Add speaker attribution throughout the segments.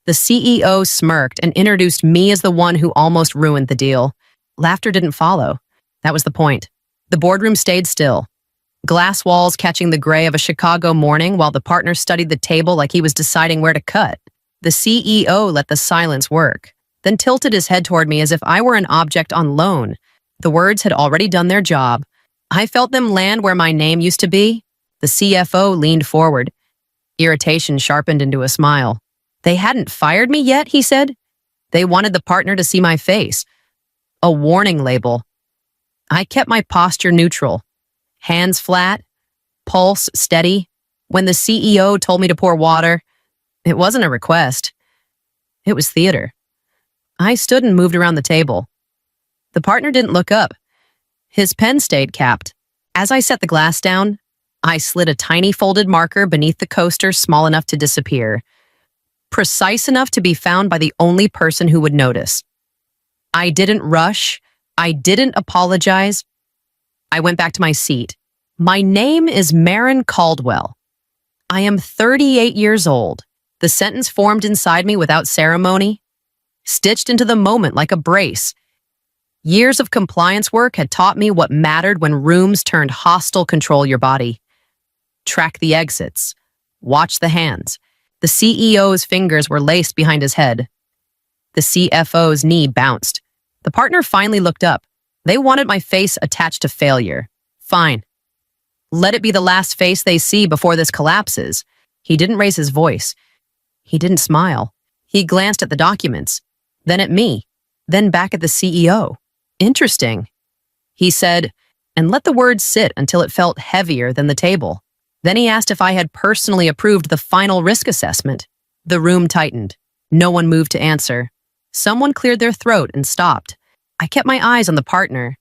Speaker 1: The CEO smirked and introduced me as the one who almost ruined the deal. Laughter didn't follow. That was the point. The boardroom stayed still. Glass walls catching the gray of a Chicago morning while the partner studied the table like he was deciding where to cut. The CEO let the silence work, then tilted his head toward me as if I were an object on loan. The words had already done their job. I felt them land where my name used to be. The CFO leaned forward. Irritation sharpened into a smile. They hadn't fired me yet, he said. They wanted the partner to see my face. A warning label. I kept my posture neutral. Hands flat, pulse steady. When the CEO told me to pour water, it wasn't a request. It was theater. I stood and moved around the table. The partner didn't look up. His pen stayed capped. As I set the glass down, I slid a tiny folded marker beneath the coaster small enough to disappear, precise enough to be found by the only person who would notice. I didn't rush. I didn't apologize. I went back to my seat. My name is Marin Caldwell. I am 38 years old. The sentence formed inside me without ceremony, stitched into the moment like a brace. Years of compliance work had taught me what mattered when rooms turned hostile. Control your body. Track the exits. Watch the hands. The CEO's fingers were laced behind his head. The CFO's knee bounced. The partner finally looked up. They wanted my face attached to failure. Fine. Let it be the last face they see before this collapses. He didn't raise his voice. He didn't smile. He glanced at the documents, then at me, then back at the CEO. Interesting, he said, and let the words sit until it felt heavier than the table. Then he asked if I had personally approved the final risk assessment. The room tightened. No one moved to answer. Someone cleared their throat and stopped. I kept my eyes on the partner,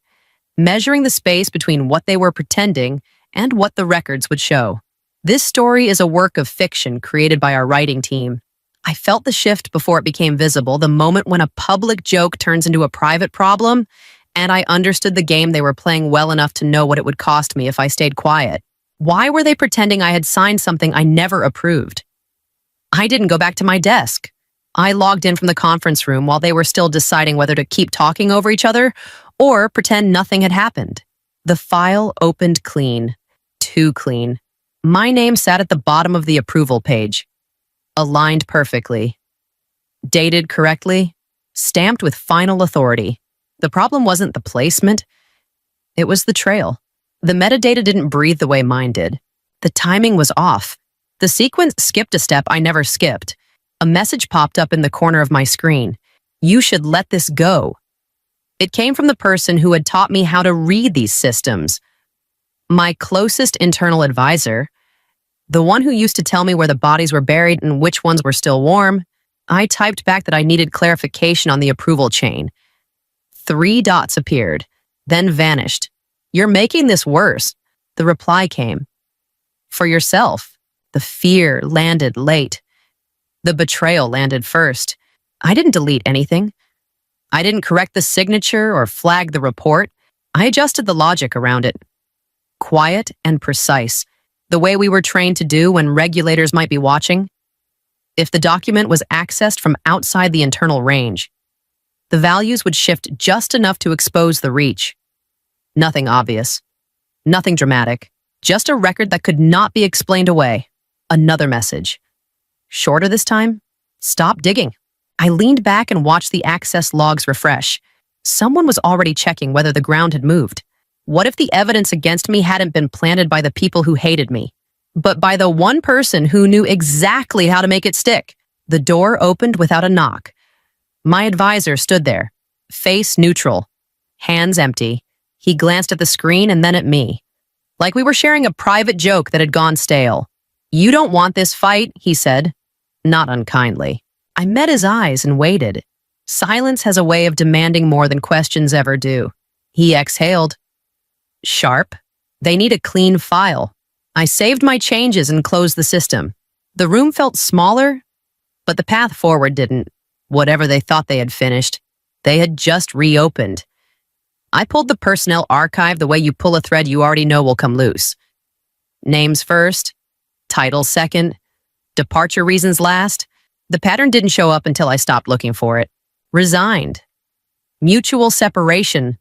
Speaker 1: measuring the space between what they were pretending and what the records would show. This story is a work of fiction created by our writing team. I felt the shift before it became visible, the moment when a public joke turns into a private problem, and I understood the game they were playing well enough to know what it would cost me if I stayed quiet. Why were they pretending I had signed something I never approved? I didn't go back to my desk. I logged in from the conference room while they were still deciding whether to keep talking over each other or pretend nothing had happened. The file opened clean. Too clean. My name sat at the bottom of the approval page. Aligned perfectly. Dated correctly. Stamped with final authority. The problem wasn't the placement. It was the trail. The metadata didn't breathe the way mine did. The timing was off. The sequence skipped a step I never skipped. A message popped up in the corner of my screen. You should let this go. It came from the person who had taught me how to read these systems. My closest internal advisor, the one who used to tell me where the bodies were buried and which ones were still warm. I typed back that I needed clarification on the approval chain. 3 dots appeared, then vanished. You're making this worse. The reply came. For yourself. The fear landed late. The betrayal landed first. I didn't delete anything. I didn't correct the signature or flag the report. I adjusted the logic around it. Quiet and precise, the way we were trained to do when regulators might be watching. If the document was accessed from outside the internal range, the values would shift just enough to expose the reach. Nothing obvious. Nothing dramatic. Just a record that could not be explained away. Another message. Shorter this time? Stop digging. I leaned back and watched the access logs refresh. Someone was already checking whether the ground had moved. What if the evidence against me hadn't been planted by the people who hated me, but by the one person who knew exactly how to make it stick? The door opened without a knock. My advisor stood there, face neutral, hands empty. He glanced at the screen and then at me, like we were sharing a private joke that had gone stale. You don't want this fight, he said, not unkindly. I met his eyes and waited. Silence has a way of demanding more than questions ever do. He exhaled. Sharp. They need a clean file. I saved my changes and closed the system. The room felt smaller, but the path forward didn't. Whatever they thought they had finished, they had just reopened. I pulled the personnel archive the way you pull a thread you already know will come loose. Names first, titles second, departure reasons last. The pattern didn't show up until I stopped looking for it. Resigned. Mutual separation.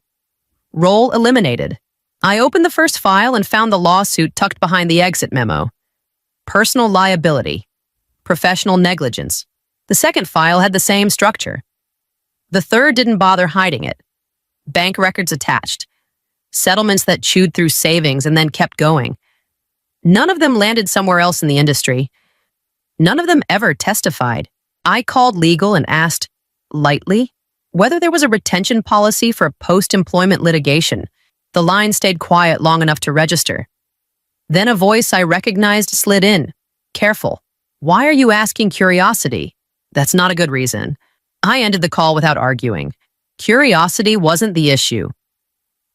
Speaker 1: Role eliminated. I opened the first file and found the lawsuit tucked behind the exit memo. Personal liability. Professional negligence. The second file had the same structure. The third didn't bother hiding it. Bank records attached. Settlements that chewed through savings and then kept going. None of them landed somewhere else in the industry. None of them ever testified. I called legal and asked, lightly, whether there was a retention policy for post-employment litigation. The line stayed quiet long enough to register. Then a voice I recognized slid in. Careful. Why are you asking curiosity? That's not a good reason. I ended the call without arguing. Curiosity wasn't the issue.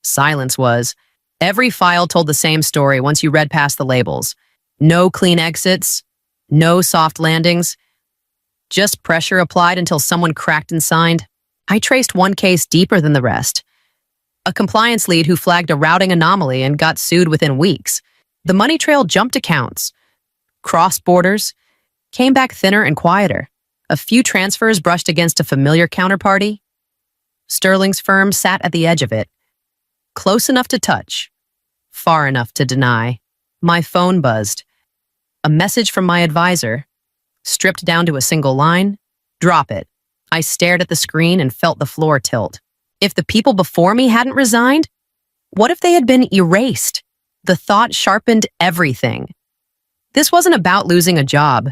Speaker 1: Silence was. Every file told the same story once you read past the labels. No clean exits, no soft landings, just pressure applied until someone cracked and signed. I traced one case deeper than the rest. A compliance lead who flagged a routing anomaly and got sued within weeks. The money trail jumped accounts, crossed borders, came back thinner and quieter. A few transfers brushed against a familiar counterparty. Sterling's firm sat at the edge of it. Close enough to touch, far enough to deny. My phone buzzed. A message from my advisor, stripped down to a single line. Drop it. I stared at the screen and felt the floor tilt. If the people before me hadn't resigned, what if they had been erased? The thought sharpened everything. This wasn't about losing a job.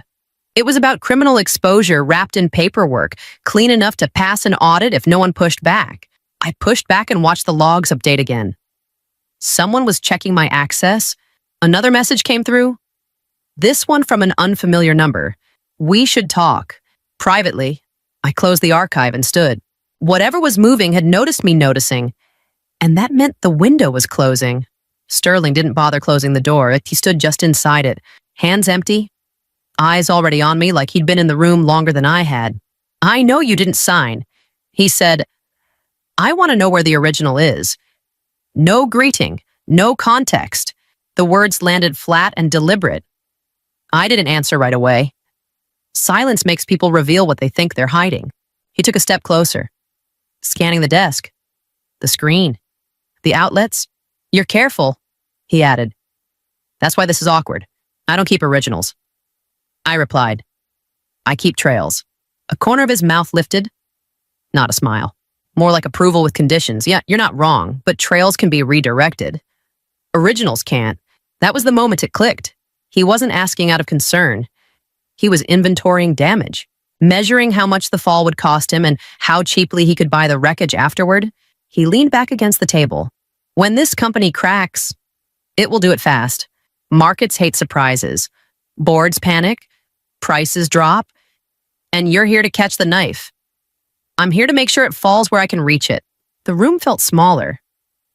Speaker 1: It was about criminal exposure wrapped in paperwork, clean enough to pass an audit if no one pushed back. I pushed back and watched the logs update again. Someone was checking my access. Another message came through. This one from an unfamiliar number. We should talk. Privately, I closed the archive and stood. Whatever was moving had noticed me noticing, and that meant the window was closing. Sterling didn't bother closing the door. He stood just inside it, hands empty, eyes already on me like he'd been in the room longer than I had. I know you didn't sign. He said, I want to know where the original is. No greeting, no context. The words landed flat and deliberate. I didn't answer right away. Silence makes people reveal what they think they're hiding. He took a step closer, scanning the desk, the screen, the outlets. You're careful, he added. That's why this is awkward. I don't keep originals. I replied, I keep trails. A corner of his mouth lifted, not a smile. More like approval with conditions. Yeah, you're not wrong, but trails can be redirected. Originals can't. That was the moment it clicked. He wasn't asking out of concern. He was inventorying damage, measuring how much the fall would cost him and how cheaply he could buy the wreckage afterward. He leaned back against the table. When this company cracks, it will do it fast. Markets hate surprises. Boards panic. Prices drop. And you're here to catch the knife. I'm here to make sure it falls where I can reach it. The room felt smaller.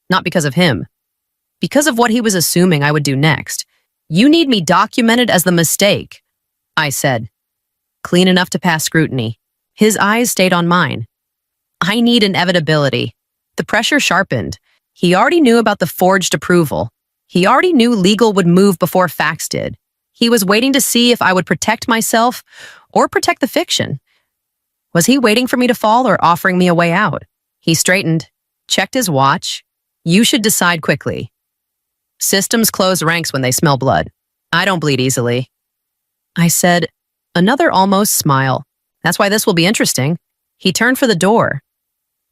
Speaker 1: Not because of him. Because of what he was assuming I would do next. You need me documented as the mistake, I said. Clean enough to pass scrutiny. His eyes stayed on mine. I need inevitability. The pressure sharpened. He already knew about the forged approval. He already knew legal would move before facts did. He was waiting to see if I would protect myself or protect the fiction. Was he waiting for me to fall or offering me a way out? He straightened, checked his watch. You should decide quickly. Systems close ranks when they smell blood. I don't bleed easily. I said, another almost smile. That's why this will be interesting. He turned for the door.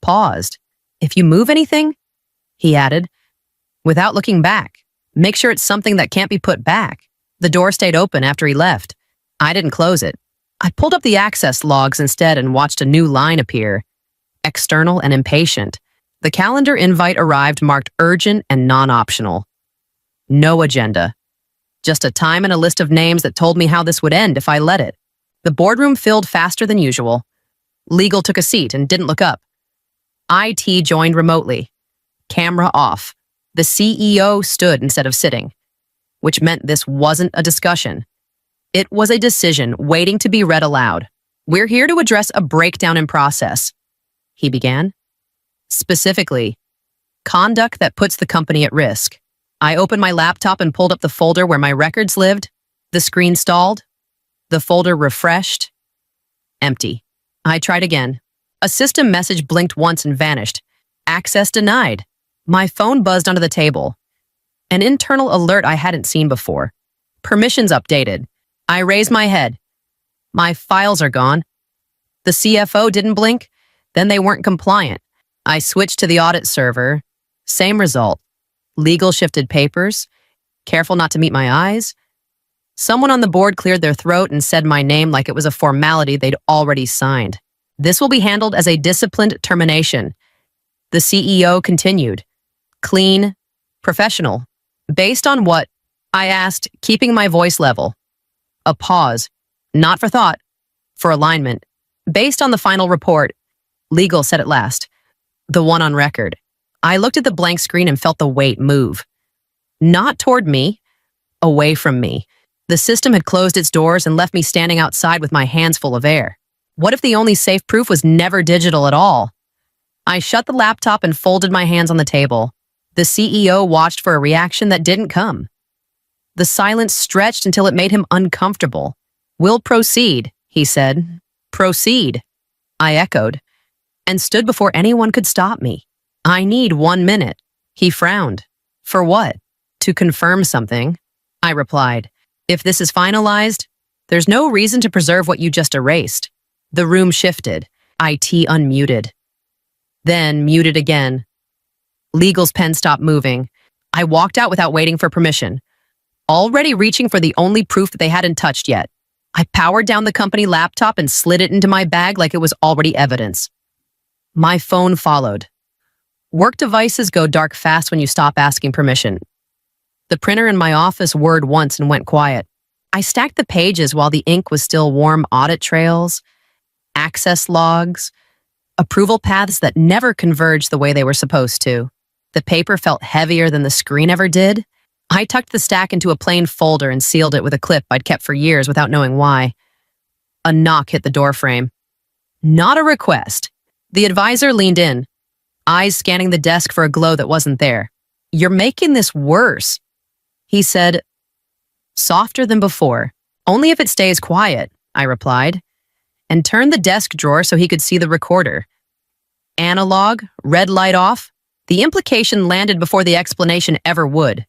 Speaker 1: Paused. If you move anything, he added, without looking back, make sure it's something that can't be put back. The door stayed open after he left. I didn't close it. I pulled up the access logs instead and watched a new line appear. External and impatient. The calendar invite arrived marked urgent and non-optional. No agenda. Just a time and a list of names that told me how this would end if I let it. The boardroom filled faster than usual. Legal took a seat and didn't look up. IT joined remotely. Camera off. The CEO stood instead of sitting, which meant this wasn't a discussion. It was a decision waiting to be read aloud. We're here to address a breakdown in process, he began. Specifically, conduct that puts the company at risk. I opened my laptop and pulled up the folder where my records lived. The screen stalled. The folder refreshed. Empty. I tried again. A system message blinked once and vanished. Access denied. My phone buzzed onto the table. An internal alert I hadn't seen before. Permissions updated. I raised my head. My files are gone. The CFO didn't blink. Then they weren't compliant. I switched to the audit server. Same result. Legal shifted papers. Careful not to meet my eyes. Someone on the board cleared their throat and said my name like it was a formality they'd already signed. This will be handled as a disciplined termination. The CEO continued. Clean, professional. Based on what? I asked, keeping my voice level. A pause. Not for thought. For alignment. Based on the final report. Legal said at last. The one on record. I looked at the blank screen and felt the weight move. Not toward me. Away from me. The system had closed its doors and left me standing outside with my hands full of air. What if the only safe proof was never digital at all? I shut the laptop and folded my hands on the table. The CEO watched for a reaction that didn't come. The silence stretched until it made him uncomfortable. We'll proceed, he said. Proceed, I echoed, and stood before anyone could stop me. I need 1 minute. He frowned. For what? To confirm something, I replied. If this is finalized, there's no reason to preserve what you just erased. The room shifted. IT unmuted. Then muted again. Legal's pen stopped moving. I walked out without waiting for permission, already reaching for the only proof that they hadn't touched yet. I powered down the company laptop and slid it into my bag like it was already evidence. My phone followed. Work devices go dark fast when you stop asking permission. The printer in my office whirred once and went quiet. I stacked the pages while the ink was still warm. Audit trails, access logs, approval paths that never converged the way they were supposed to. The paper felt heavier than the screen ever did. I tucked the stack into a plain folder and sealed it with a clip I'd kept for years without knowing why. A knock hit the doorframe. Not a request. The advisor leaned in, eyes scanning the desk for a glow that wasn't there. You're making this worse, he said, softer than before. Only if it stays quiet, I replied, and turned the desk drawer so he could see the recorder. Analog, red light off. The implication landed before the explanation ever would.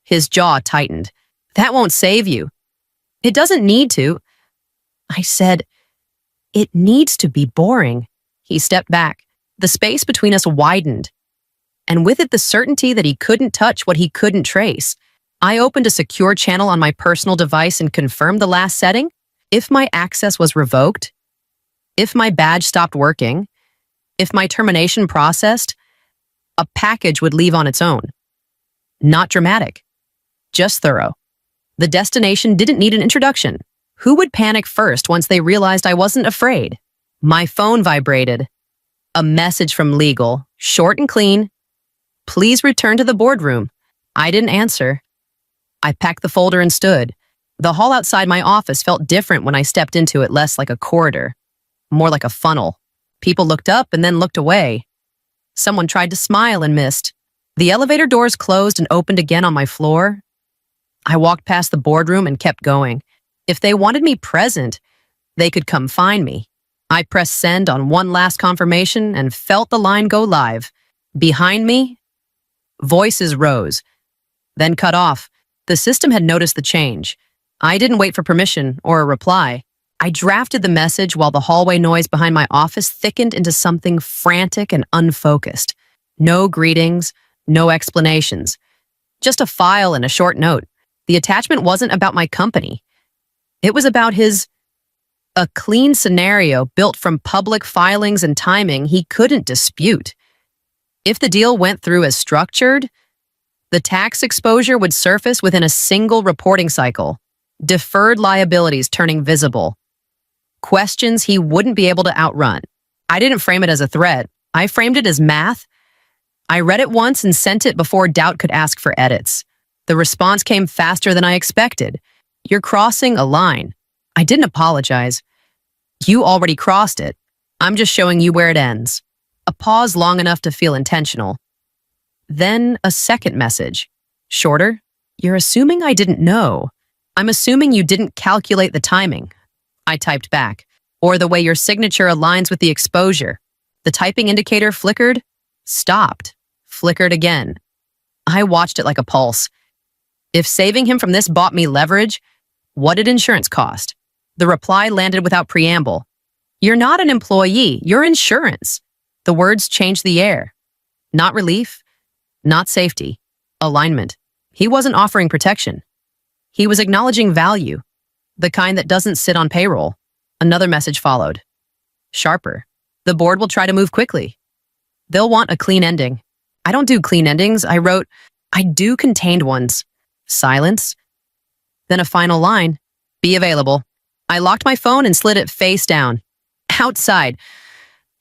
Speaker 1: His jaw tightened. That won't save you. It doesn't need to. I said, it needs to be boring. He stepped back. The space between us widened, and with it the certainty that he couldn't touch what he couldn't trace. I opened a secure channel on my personal device and confirmed the last setting. If my access was revoked, if my badge stopped working, if my termination processed, a package would leave on its own. Not dramatic, just thorough. The destination didn't need an introduction. Who would panic first once they realized I wasn't afraid? My phone vibrated. A message from legal, short and clean. Please return to the boardroom. I didn't answer. I packed the folder and stood. The hall outside my office felt different when I stepped into it, less like a corridor, more like a funnel. People looked up and then looked away. Someone tried to smile and missed. The elevator doors closed and opened again on my floor. I walked past the boardroom and kept going. If they wanted me present, they could come find me. I pressed send on one last confirmation and felt the line go live. Behind me, voices rose, then cut off. The system had noticed the change. I didn't wait for permission or a reply. I drafted the message while the hallway noise behind my office thickened into something frantic and unfocused. No greetings, no explanations. Just a file and a short note. The attachment wasn't about my company. It was about a clean scenario built from public filings and timing he couldn't dispute. If the deal went through as structured, the tax exposure would surface within a single reporting cycle, deferred liabilities turning visible, questions he wouldn't be able to outrun. I didn't frame it as a threat. I framed it as math. I read it once and sent it before doubt could ask for edits. The response came faster than I expected. You're crossing a line. I didn't apologize. You already crossed it. I'm just showing you where it ends. A pause long enough to feel intentional. Then a second message. Shorter. You're assuming I didn't know. I'm assuming you didn't calculate the timing. I typed back. or the way your signature aligns with the exposure. The typing indicator flickered, stopped, flickered again. I watched it like a pulse. If saving him from this bought me leverage, what did insurance cost? The reply landed without preamble. You're not an employee, you're insurance. The words changed the air. Not relief, not safety, alignment. He wasn't offering protection. He was acknowledging value, the kind that doesn't sit on payroll. Another message followed. Sharper. The board will try to move quickly. They'll want a clean ending. I don't do clean endings. I wrote, I do contained ones. Silence. Then a final line. Be available. I locked my phone and slid it face down. Outside.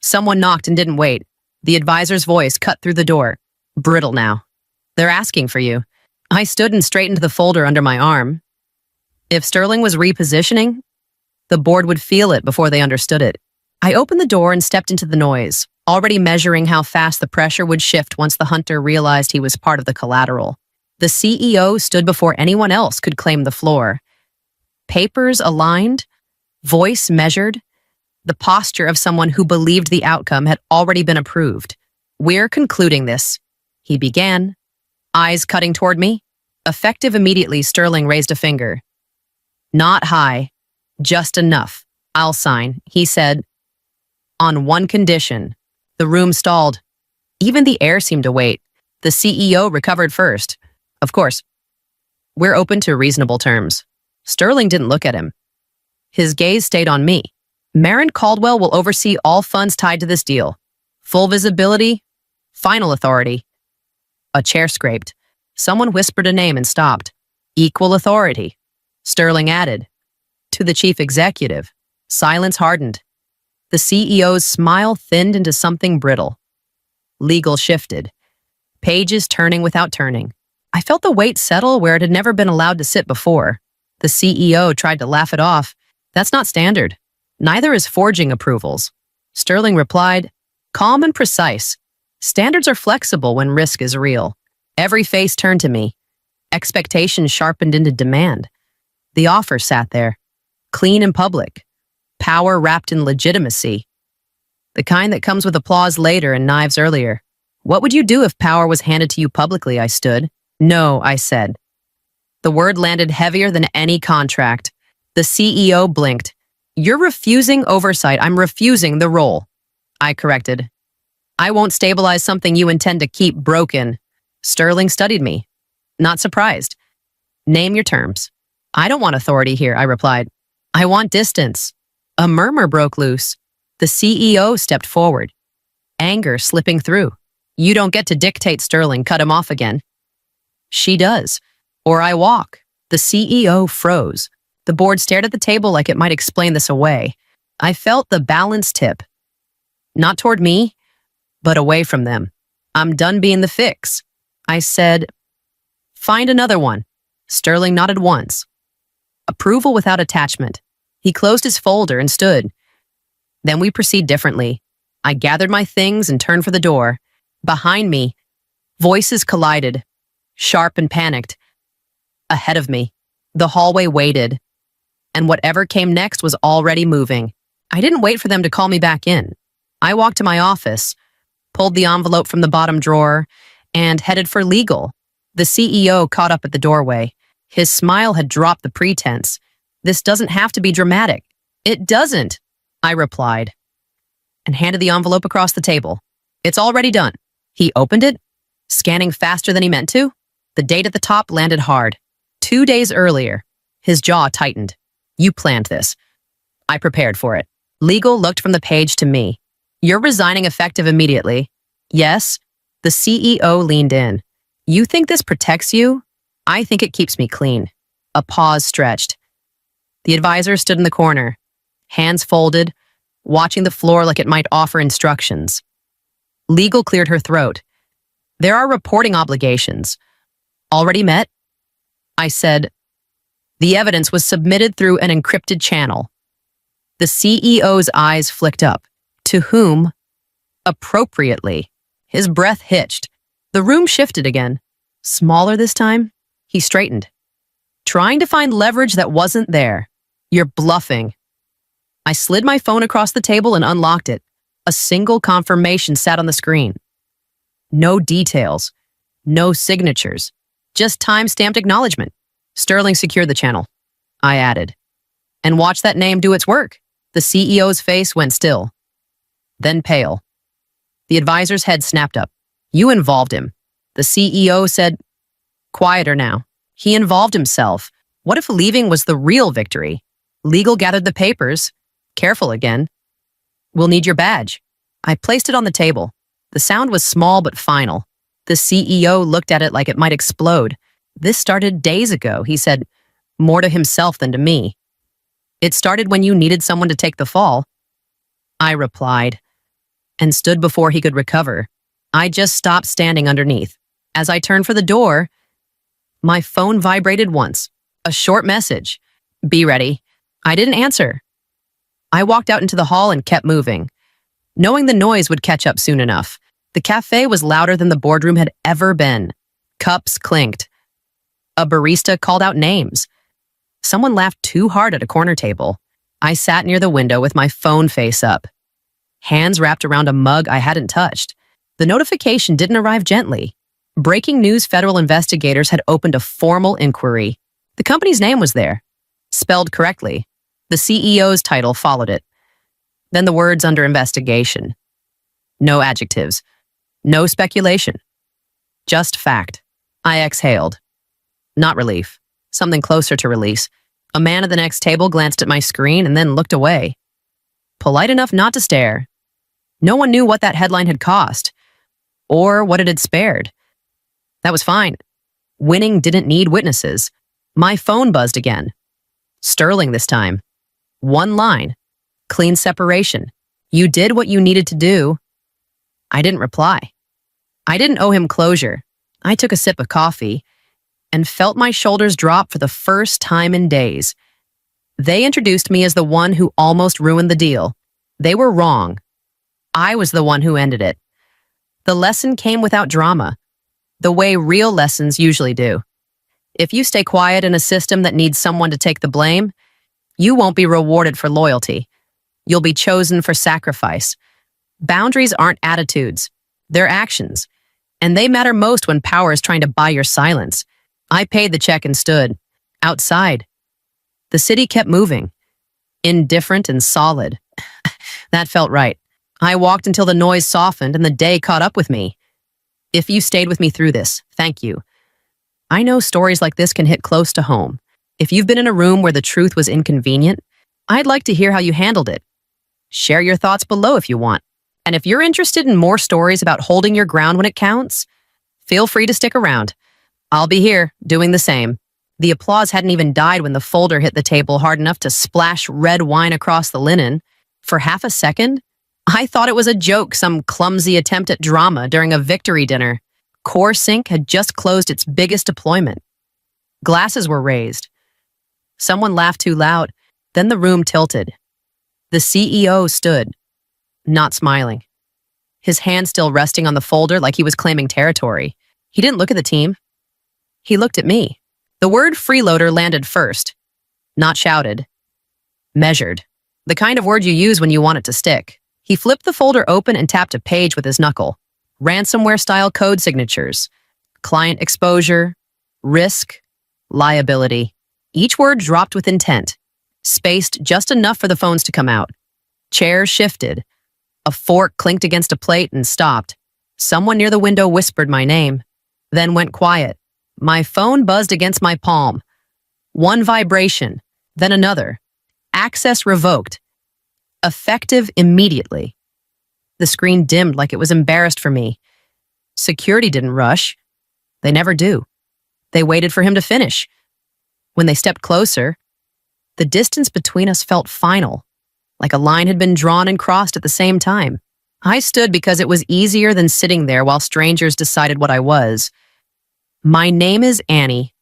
Speaker 1: Someone knocked and didn't wait. The advisor's voice cut through the door. Brittle now. They're asking for you. I stood and straightened the folder under my arm. If Sterling was repositioning, the board would feel it before they understood it. I opened the door and stepped into the noise, already measuring how fast the pressure would shift once the hunter realized he was part of the collateral. The CEO stood before anyone else could claim the floor. Papers aligned, voice measured, the posture of someone who believed the outcome had already been approved. We're concluding this, he began, eyes cutting toward me. Effective immediately, Sterling raised a finger. Not high, just enough. I'll sign, he said. On one condition. The room stalled. Even the air seemed to wait. The CEO recovered first. Of course, we're open to reasonable terms. Sterling didn't look at him. His gaze stayed on me. Marin Caldwell will oversee all funds tied to this deal. Full visibility, final authority. A chair scraped. Someone whispered a name and stopped. Equal authority. Sterling added. To the chief executive. Silence hardened. The CEO's smile thinned into something brittle. Legal shifted. Pages turning without turning. I felt the weight settle where it had never been allowed to sit before. The CEO tried to laugh it off. That's not standard. Neither is forging approvals. Sterling replied, calm and precise. Standards are flexible when risk is real. Every face turned to me. Expectations sharpened into demand. The offer sat there, clean and public. Power wrapped in legitimacy. The kind that comes with applause later and knives earlier. What would you do if power was handed to you publicly? I stood. No, I said. The word landed heavier than any contract. The CEO blinked. You're refusing oversight. I'm refusing the role. I corrected. I won't stabilize something you intend to keep broken. Sterling studied me. Not surprised. Name your terms. I don't want authority here, I replied. I want distance. A murmur broke loose. The CEO stepped forward. Anger slipping through. You don't get to dictate, Sterling. Cut him off again. She does. Or I walk. The CEO froze. The board stared at the table like it might explain this away. I felt the balance tip. Not toward me, but away from them. I'm done being the fix. I said, find another one. Sterling nodded once. Approval without attachment. He closed his folder and stood. Then we proceed differently. I gathered my things and turned for the door. Behind me, voices collided, sharp and panicked. Ahead of me, the hallway waited. And whatever came next was already moving. I didn't wait for them to call me back in. I walked to my office, pulled the envelope from the bottom drawer, and headed for legal. The CEO caught up at the doorway. His smile had dropped the pretense. This doesn't have to be dramatic. It doesn't, I replied, and handed the envelope across the table. It's already done. He opened it, scanning faster than he meant to. The date at the top landed hard. 2 days earlier. His jaw tightened. You planned this. I prepared for it. Legal looked from the page to me. You're resigning effective immediately. Yes. The CEO leaned in. You think this protects you? I think it keeps me clean. A pause stretched. The advisor stood in the corner, hands folded, watching the floor like it might offer instructions. Legal cleared her throat. There are reporting obligations. Already met? I said, the evidence was submitted through an encrypted channel. The CEO's eyes flicked up. To whom? Appropriately. His breath hitched. The room shifted again. Smaller this time? He straightened. Trying to find leverage that wasn't there. You're bluffing. I slid my phone across the table and unlocked it. A single confirmation sat on the screen. No details, no signatures, just time-stamped acknowledgement. Sterling secured the channel, I added. And watch that name do its work. The CEO's face went still, then pale. The advisor's head snapped up. You involved him. The CEO said, quieter now. He involved himself. What if leaving was the real victory? Legal gathered the papers. Careful again. We'll need your badge. I placed it on the table. The sound was small but final. The CEO looked at it like it might explode. This started days ago, he said, more to himself than to me. It started when you needed someone to take the fall. I replied, and stood before he could recover. I just stopped standing underneath. As I turned for the door, my phone vibrated once. A short message. Be ready. I didn't answer. I walked out into the hall and kept moving, knowing the noise would catch up soon enough. The cafe was louder than the boardroom had ever been. Cups clinked. A barista called out names. Someone laughed too hard at a corner table. I sat near the window with my phone face up, hands wrapped around a mug I hadn't touched. The notification didn't arrive gently. Breaking news: federal investigators had opened a formal inquiry. The company's name was there, spelled correctly. The CEO's title followed it. Then the words under investigation. No adjectives. No speculation. Just fact. I exhaled. Not relief. Something closer to release. A man at the next table glanced at my screen and then looked away. Polite enough not to stare. No one knew what that headline had cost, or what it had spared. That was fine. Winning didn't need witnesses. My phone buzzed again. Sterling this time. One line. Clean separation. You did what you needed to do. I didn't reply. I didn't owe him closure. I took a sip of coffee and felt my shoulders drop for the first time in days. They introduced me as the one who almost ruined the deal. They were wrong. I was the one who ended it. The lesson came without drama, the way real lessons usually do. If you stay quiet in a system that needs someone to take the blame, you won't be rewarded for loyalty. You'll be chosen for sacrifice. Boundaries aren't attitudes, they're actions. And they matter most when power is trying to buy your silence. I paid the check and stood. Outside. The city kept moving. Indifferent and solid. That felt right. I walked until the noise softened and the day caught up with me. If you stayed with me through this, thank you. I know stories like this can hit close to home. If you've been in a room where the truth was inconvenient, I'd like to hear how you handled it. Share your thoughts below if you want. And if you're interested in more stories about holding your ground when it counts, feel free to stick around. I'll be here, doing the same. The applause hadn't even died when the folder hit the table hard enough to splash red wine across the linen. For half a second, I thought it was a joke, some clumsy attempt at drama during a victory dinner. Core Sync had just closed its biggest deployment. Glasses were raised. Someone laughed too loud. Then the room tilted. The CEO stood, not smiling. His hand still resting on the folder like he was claiming territory. He didn't look at the team. He looked at me. The word freeloader landed first. Not shouted. Measured. The kind of word you use when you want it to stick. He flipped the folder open and tapped a page with his knuckle. Ransomware-style code signatures. Client exposure. Risk. Liability. Each word dropped with intent. Spaced just enough for the phones to come out. Chairs shifted. A fork clinked against a plate and stopped. Someone near the window whispered my name, then went quiet. My phone buzzed against my palm. One vibration, then another. Access revoked. Effective immediately. The screen dimmed like it was embarrassed for me. Security didn't rush. They never do. They waited for him to finish. When they stepped closer, the distance between us felt final, like a line had been drawn and crossed at the same time. I stood because it was easier than sitting there while strangers decided what I was. My name is Annie.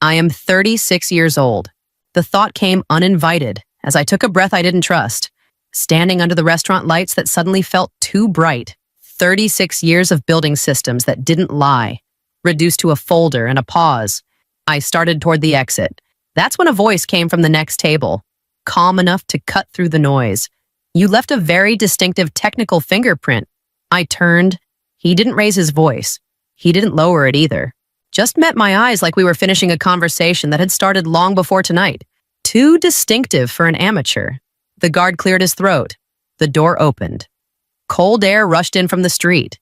Speaker 1: I am 36 years old. The thought came uninvited as I took a breath I didn't trust, standing under the restaurant lights that suddenly felt too bright. 36 years of building systems that didn't lie, reduced to a folder and a pause. I started toward the exit. That's when a voice came from the next table. calm enough to cut through the noise. You left a very distinctive technical fingerprint. I turned. He didn't raise his voice. He didn't lower it either. Just met my eyes like we were finishing a conversation that had started long before tonight. Too distinctive for an amateur. The guard cleared his throat. The door opened. Cold air rushed in from the street.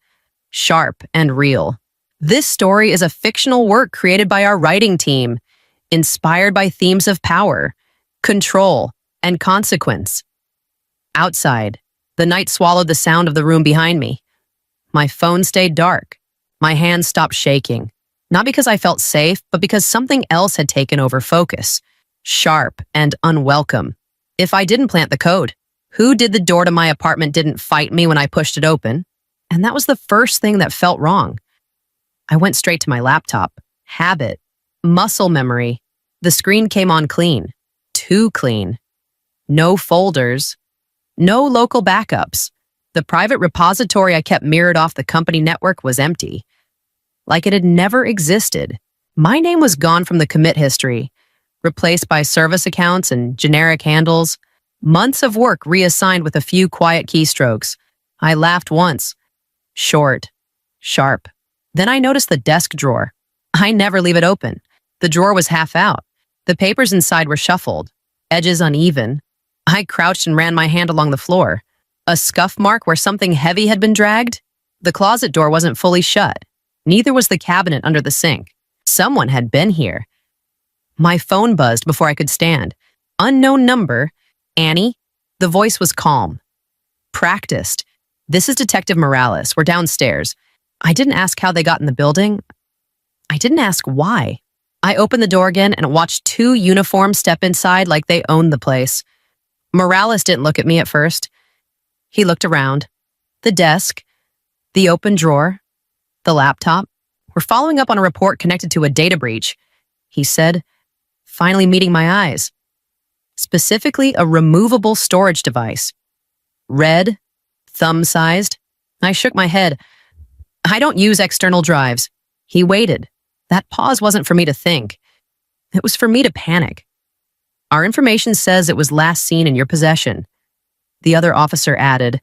Speaker 1: Sharp and real. This story is a fictional work created by our writing team, inspired by themes of power, control, and consequence. Outside, the night swallowed the sound of the room behind me. My phone stayed dark. My hands stopped shaking. Not because I felt safe, but because something else had taken over focus. Sharp and unwelcome. If I didn't plant the code, who did the door to my apartment didn't fight me when I pushed it open? And that was the first thing that felt wrong. I went straight to my laptop. Habit. Muscle memory. The screen came on clean. Too clean. No folders. No local backups. The private repository I kept mirrored off the company network was empty. Like it had never existed. My name was gone from the commit history, replaced by service accounts and generic handles. Months of work reassigned with a few quiet keystrokes. I laughed once. Short. Sharp. Then I noticed the desk drawer. I never leave it open. The drawer was half out. The papers inside were shuffled, edges uneven. I crouched and ran my hand along the floor. A scuff mark where something heavy had been dragged? The closet door wasn't fully shut. Neither was the cabinet under the sink. Someone had been here. My phone buzzed before I could stand. Unknown number. Annie? The voice was calm. Practiced. This is Detective Morales. We're downstairs. I didn't ask how they got in the building. I didn't ask why. I opened the door again and watched two uniforms step inside like they owned the place. Morales didn't look at me at first. He looked around. The desk, the open drawer, the laptop. We're following up on a report connected to a data breach, he said, finally meeting my eyes. Specifically, a removable storage device. Red, thumb-sized. I shook my head. I don't use external drives. He waited. That pause wasn't for me to think. It was for me to panic. Our information says it was last seen in your possession. The other officer added,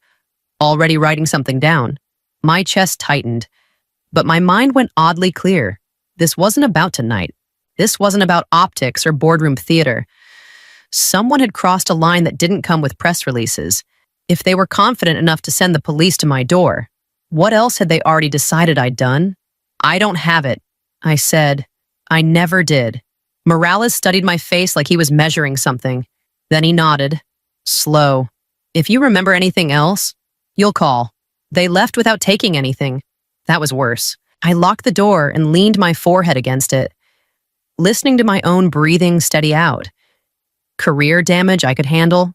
Speaker 1: already writing something down. My chest tightened, but my mind went oddly clear. This wasn't about tonight. This wasn't about optics or boardroom theater. Someone had crossed a line that didn't come with press releases. If they were confident enough to send the police to my door, what else had they already decided I'd done? I don't have it, I said. I never did. Morales studied my face like he was measuring something. Then he nodded. Slow. If you remember anything else, you'll call. They left without taking anything. That was worse. I locked the door and leaned my forehead against it, listening to my own breathing steady out. Career damage I could handle.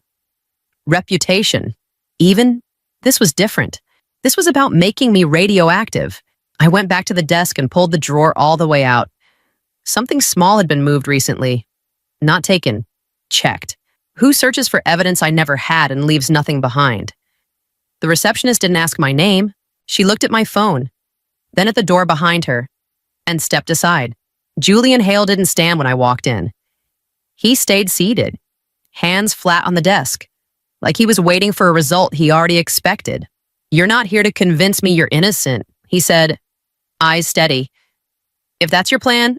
Speaker 1: Reputation. Even. This was different. This was about making me radioactive. I went back to the desk and pulled the drawer all the way out. Something small had been moved recently. Not taken. Checked. Who searches for evidence I never had and leaves nothing behind? The receptionist didn't ask my name. She looked at my phone, then at the door behind her, and stepped aside. Julian Hale didn't stand when I walked in. He stayed seated, hands flat on the desk, like he was waiting for a result he already expected. You're not here to convince me you're innocent, he said, eyes steady. If that's your plan,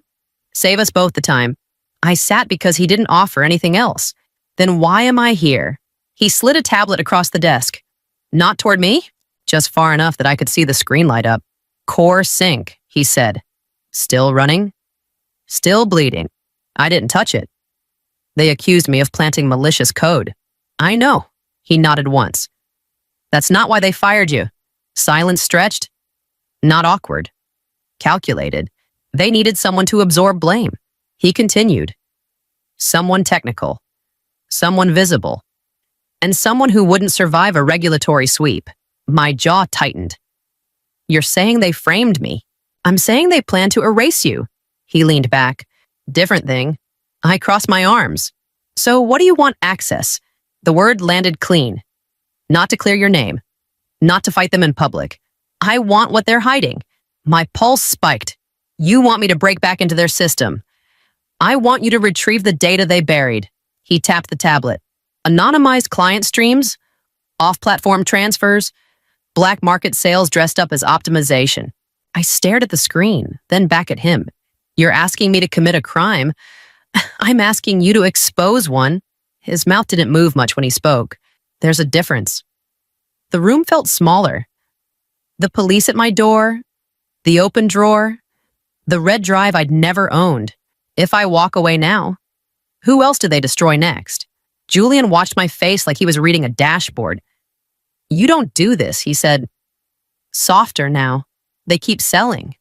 Speaker 1: save us both the time. I sat because he didn't offer anything else. Then why am I here? He slid a tablet across the desk. Not toward me, just far enough that I could see the screen light up. Core sync, he said. Still running? Still bleeding. I didn't touch it. They accused me of planting malicious code. I know, he nodded once. That's not why they fired you. Silence stretched? Not awkward. Calculated. They needed someone to absorb blame. He continued. Someone technical. Someone visible. And someone who wouldn't survive a regulatory sweep. My jaw tightened. You're saying they framed me. I'm saying they plan to erase you. He leaned back. Different thing. I crossed my arms. So what do you want access? The word landed clean. Not to clear your name. Not to fight them in public. I want what they're hiding. My pulse spiked. You want me to break back into their system. I want you to retrieve the data they buried. He tapped the tablet. Anonymized client streams, off-platform transfers, black market sales dressed up as optimization. I stared at the screen, then back at him. You're asking me to commit a crime. I'm asking you to expose one. His mouth didn't move much when he spoke. There's a difference. The room felt smaller. The police at my door, the open drawer, the red drive I'd never owned. If I walk away now, who else do they destroy next? Julian watched my face like he was reading a dashboard. You don't do this, he said. Softer now. They keep selling.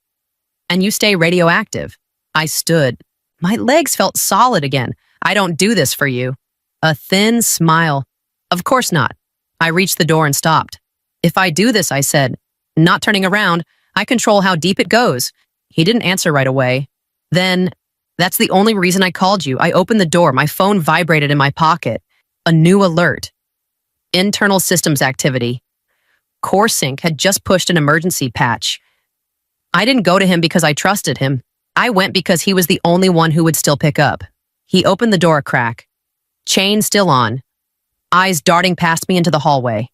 Speaker 1: And you stay radioactive. I stood. My legs felt solid again. I don't do this for you. A thin smile. Of course not. I reached the door and stopped. If I do this, I said, not turning around, I control how deep it goes. He didn't answer right away. Then, that's the only reason I called you. I opened the door. My phone vibrated in my pocket. A new alert. Internal systems activity. CoreSync had just pushed an emergency patch. I didn't go to him because I trusted him. I went because he was the only one who would still pick up. He opened the door a crack. Chain still on. Eyes darting past me into the hallway.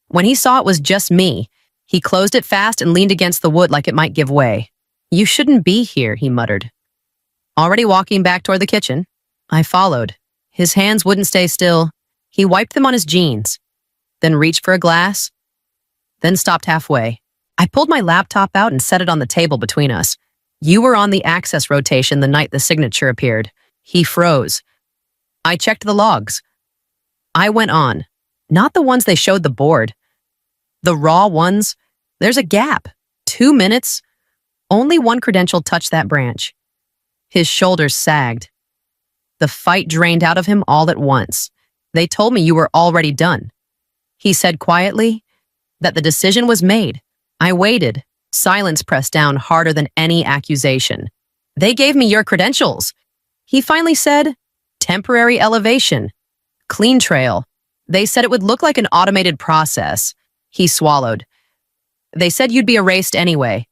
Speaker 1: When he saw it was just me, he closed it fast and leaned against the wood like it might give way. You shouldn't be here, he muttered. Already walking back toward the kitchen, I followed. His hands wouldn't stay still. He wiped them on his jeans, then reached for a glass, then stopped halfway. I pulled my laptop out and set it on the table between us. You were on the access rotation the night the signature appeared. He froze. I checked the logs. I went on. Not the ones they showed the board. The raw ones. There's a gap. 2 minutes. Only one credential touched that branch. His shoulders sagged. The fight drained out of him all at once. They told me you were already done. He said quietly that the decision was made. I waited. Silence pressed down harder than any accusation. They gave me your credentials. He finally said, temporary elevation. Clean trail. They said it would look like an automated process. He swallowed. They said you'd be erased anyway.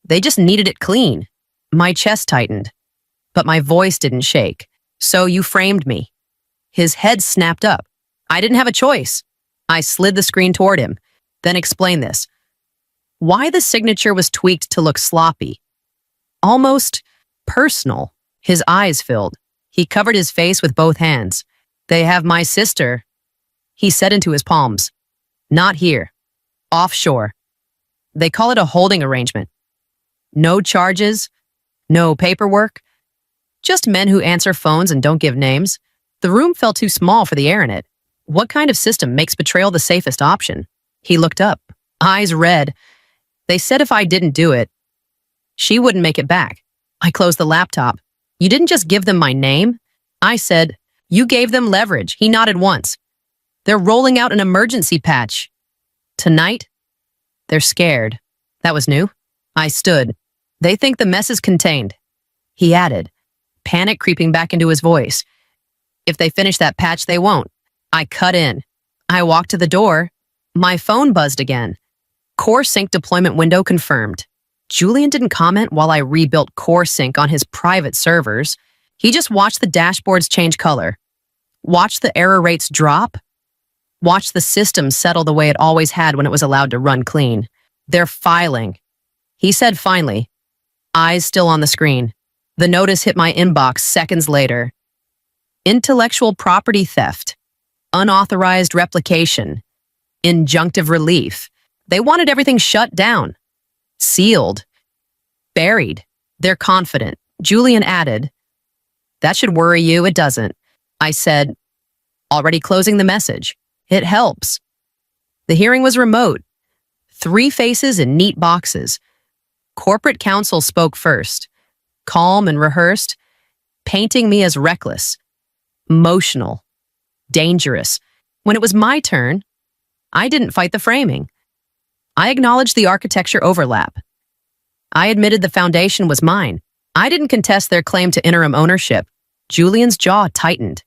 Speaker 1: They just needed it clean. My chest tightened, but my voice didn't shake. So you framed me. His head snapped up. I didn't have a choice. I slid the screen toward him, then explained this. Why the signature was tweaked to look sloppy. Almost personal. His eyes filled. He covered his face with both hands. They have my sister, he said into his palms. Not here. Offshore. They call it a holding arrangement. No charges, no paperwork, just men who answer phones and don't give names. The room felt too small for the air in it. What kind of system makes betrayal the safest option? He looked up, eyes red. They said if I didn't do it, she wouldn't make it back. I closed the laptop. You didn't just give them my name? I said, you gave them leverage. He nodded once. They're rolling out an emergency patch. Tonight? They're scared. That was new. I stood. They think the mess is contained. He added, panic creeping back into his voice. If they finish that patch, they won't. I cut in. I walked to the door. My phone buzzed again. CoreSync deployment window confirmed. Julian didn't comment while I rebuilt CoreSync on his private servers. He just watched the dashboards change color. Watched the error rates drop. Watched the system settle the way it always had when it was allowed to run clean. They're filing. He said finally, eyes still on the screen. The notice hit my inbox seconds later. Intellectual property theft. Unauthorized replication. Injunctive relief. They wanted everything shut down. Sealed. Buried. They're confident. Julian added, that should worry you, it doesn't. I said, already closing the message. It helps. The hearing was remote. 3 faces in neat boxes. Corporate counsel spoke first, calm and rehearsed, painting me as reckless, emotional, dangerous. When it was my turn, I didn't fight the framing. I acknowledged the architecture overlap. I admitted the foundation was mine. I didn't contest their claim to interim ownership. Julian's jaw tightened.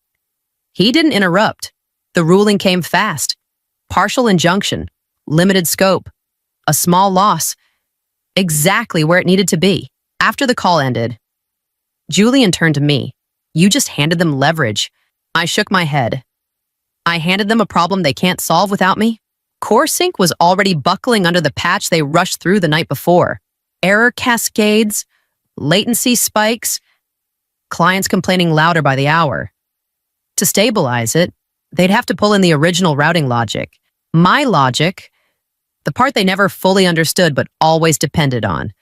Speaker 1: He didn't interrupt. The ruling came fast. Partial injunction, limited scope, a small loss, exactly where it needed to be. After the call ended, Julian turned to me. You just handed them leverage. I shook my head. I handed them a problem they can't solve without me. Core Sync was already buckling under the patch they rushed through the night before. Error cascades, latency spikes, clients complaining louder by the hour. To stabilize it, they'd have to pull in the original routing logic. My logic, the part they never fully understood but always depended on.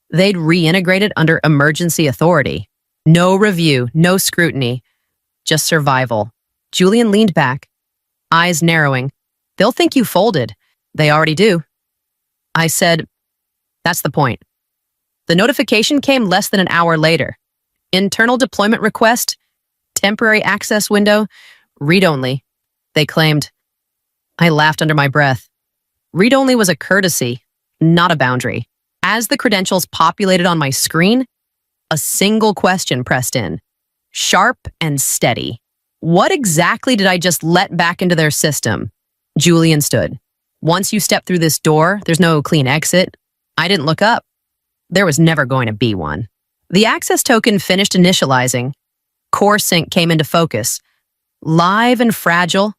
Speaker 1: They'd reintegrate it under emergency authority. No review, no scrutiny, just survival. Julian leaned back, eyes narrowing. They'll think you folded. They already do. I said, that's the point. The notification came less than an hour later. Internal deployment request, temporary access window, read-only. They claimed. I laughed under my breath. Read-only was a courtesy, not a boundary. As the credentials populated on my screen, a single question pressed in. Sharp and steady. What exactly did I just let back into their system? Julian stood. Once you step through this door, there's no clean exit. I didn't look up. There was never going to be one. The access token finished initializing. Core Sync came into focus. Live and fragile,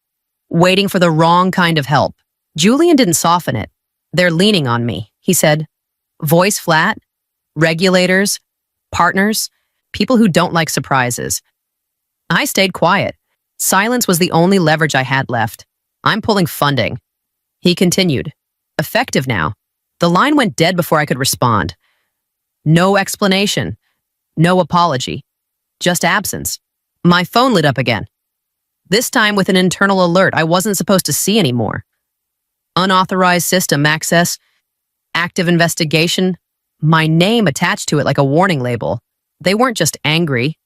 Speaker 1: waiting for the wrong kind of help. Julian didn't soften it. They're leaning on me, he said. Voice flat, regulators, partners, people who don't like surprises. I stayed quiet. Silence was the only leverage I had left. I'm pulling funding. He continued. Effective now. The line went dead before I could respond. No explanation. No apology. Just absence. My phone lit up again. This time with an internal alert I wasn't supposed to see anymore. Unauthorized system access. Active investigation. My name attached to it like a warning label. They weren't just angry.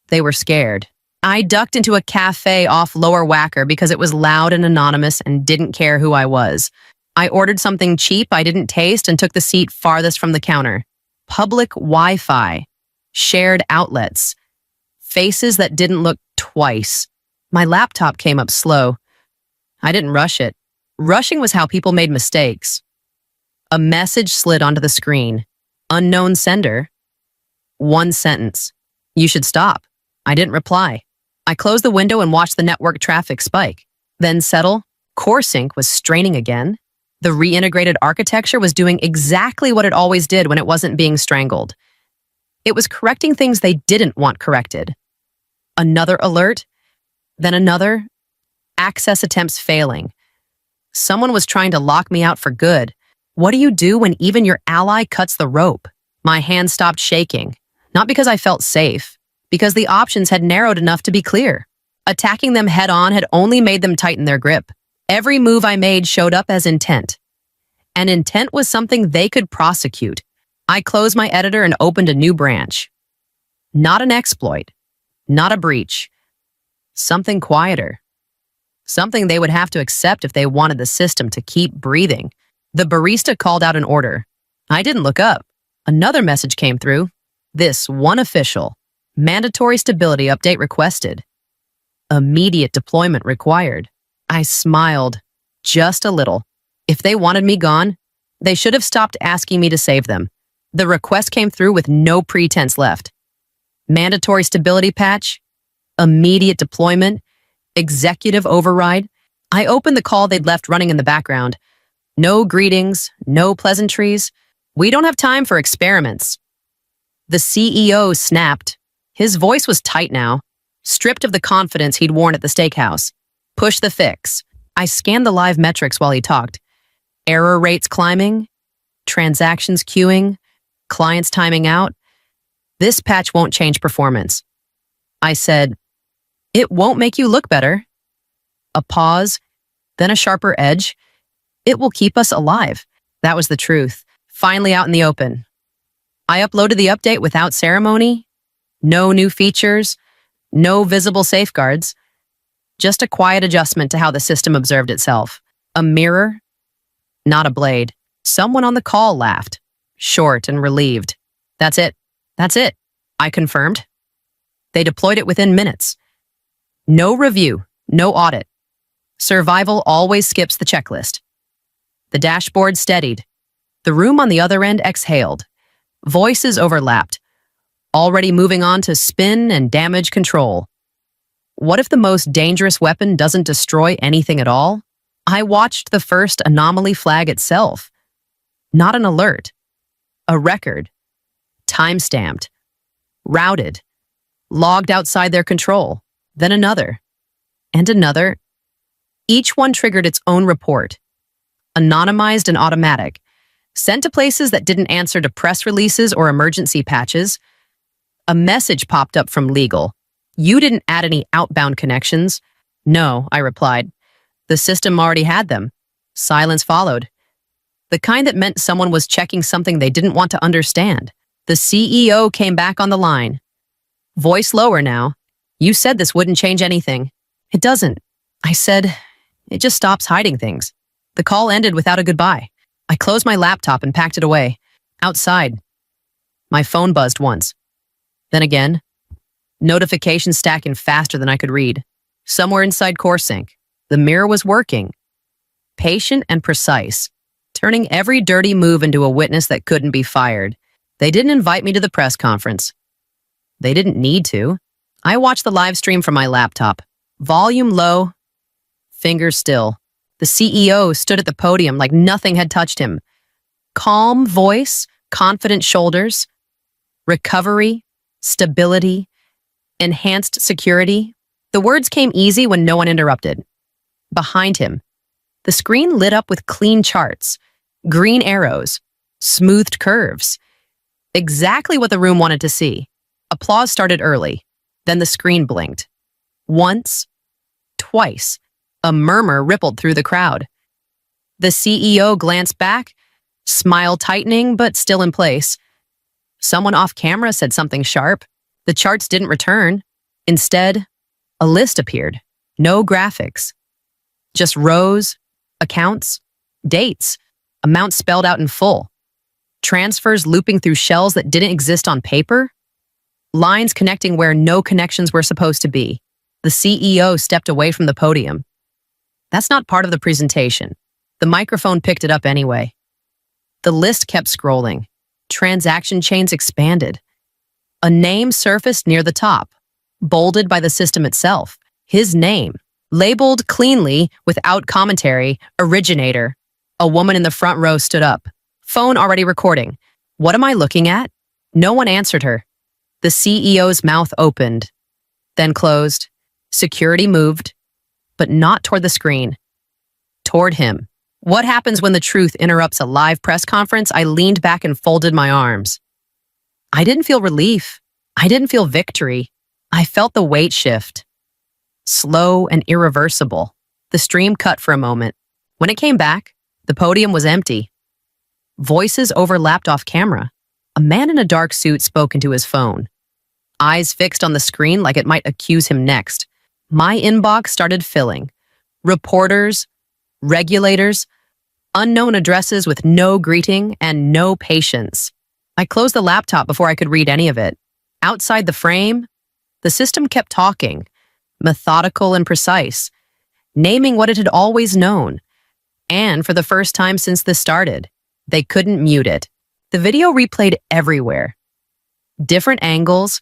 Speaker 1: They were scared. I ducked into a cafe off Lower Wacker because it was loud and anonymous and didn't care who I was. I ordered something cheap I didn't taste and took the seat farthest from the counter. Public Wi-Fi. Shared outlets. Faces that didn't look twice. My laptop came up slow. I didn't rush it. Rushing was how people made mistakes. A message slid onto the screen. Unknown sender. One sentence. You should stop. I didn't reply. I closed the window and watched the network traffic spike. Then settle. Core Sync was straining again. The reintegrated architecture was doing exactly what it always did when it wasn't being strangled. It was correcting things they didn't want corrected. Another alert, then another. Access attempts failing. Someone was trying to lock me out for good. What do you do when even your ally cuts the rope? My hand stopped shaking, not because I felt safe, because the options had narrowed enough to be clear. Attacking them head-on had only made them tighten their grip. Every move I made showed up as intent. And intent was something they could prosecute. I closed my editor and opened a new branch. Not an exploit. Not a breach. Something quieter. Something they would have to accept if they wanted the system to keep breathing. The barista called out an order. I didn't look up. Another message came through. This one official. Mandatory stability update requested. Immediate deployment required. I smiled. Just a little. If they wanted me gone, they should have stopped asking me to save them. The request came through with no pretense left. Mandatory stability patch. Immediate deployment. Executive override. I opened the call they'd left running in the background. No greetings, no pleasantries. We don't have time for experiments. The CEO snapped. His voice was tight now, stripped of the confidence he'd worn at the steakhouse. Push the fix. I scanned the live metrics while he talked. Error rates climbing, transactions queuing, clients timing out. This patch won't change performance. I said, it won't make you look better. A pause, then a sharper edge. It will keep us alive. That was the truth. Finally out in the open. I uploaded the update without ceremony. No new features. No visible safeguards. Just a quiet adjustment to how the system observed itself. A mirror, not a blade. Someone on the call laughed, short and relieved. That's it. That's it, I confirmed. They deployed it within minutes. No review, no audit. Survival always skips the checklist. The dashboard steadied. The room on the other end exhaled. Voices overlapped, already moving on to spin and damage control. What if the most dangerous weapon doesn't destroy anything at all? I watched the first anomaly flag itself. Not an alert. A record. Time-stamped. Routed. Logged outside their control. Then another. And another. Each one triggered its own report. Anonymized and automatic. Sent to places that didn't answer to press releases or emergency patches. A message popped up from legal. You didn't add any outbound connections. No, I replied. The system already had them. Silence followed. The kind that meant someone was checking something they didn't want to understand. The CEO came back on the line. Voice lower now. You said this wouldn't change anything. It doesn't. I said, it just stops hiding things. The call ended without a goodbye. I closed my laptop and packed it away. Outside. My phone buzzed once. Then again. Notifications stacking faster than I could read. Somewhere inside CoreSync. The mirror was working. Patient and precise. Turning every dirty move into a witness that couldn't be fired. They didn't invite me to the press conference. They didn't need to. I watched the live stream from my laptop. Volume low. Fingers still. The CEO stood at the podium like nothing had touched him. Calm voice, confident shoulders. Recovery, stability, enhanced security. The words came easy when no one interrupted. Behind him, the screen lit up with clean charts, green arrows, smoothed curves. Exactly what the room wanted to see. Applause started early. Then the screen blinked. Once, twice, a murmur rippled through the crowd. The CEO glanced back, smile tightening but still in place. Someone off camera said something sharp. The charts didn't return. Instead, a list appeared. No graphics. Just rows, accounts, dates, amounts spelled out in full. Transfers looping through shells that didn't exist on paper. Lines connecting where no connections were supposed to be. The CEO stepped away from the podium. That's not part of the presentation. The microphone picked it up anyway. The list kept scrolling. Transaction chains expanded. A name surfaced near the top, bolded by the system itself. His name, labeled cleanly without commentary, originator. A woman in the front row stood up. Phone already recording. What am I looking at? No one answered her. The CEO's mouth opened, then closed. Security moved, but not toward the screen. Toward him. What happens when the truth interrupts a live press conference? I leaned back and folded my arms. I didn't feel relief. I didn't feel victory. I felt the weight shift. Slow and irreversible. The stream cut for a moment. When it came back, the podium was empty. Voices overlapped off camera. A man in a dark suit spoke into his phone. Eyes fixed on the screen like it might accuse him next. My inbox started filling. Reporters, regulators, unknown addresses with no greeting and no patience. I closed the laptop before I could read any of it. Outside the frame, the system kept talking, methodical and precise, naming what it had always known. And for the first time since this started, they couldn't mute it. The video replayed everywhere. Different angles,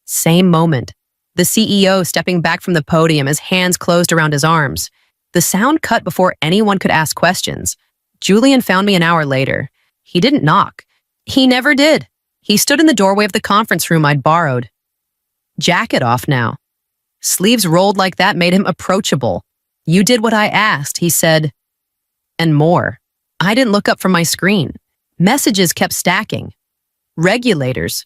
Speaker 1: same moment. The CEO stepping back from the podium, his hands closed around his arms. The sound cut before anyone could ask questions. Julian found me an hour later. He didn't knock. He never did. He stood in the doorway of the conference room I'd borrowed. Jacket off now. Sleeves rolled like that made him approachable. You did what I asked, he said. And more. I didn't look up from my screen. Messages kept stacking. Regulators.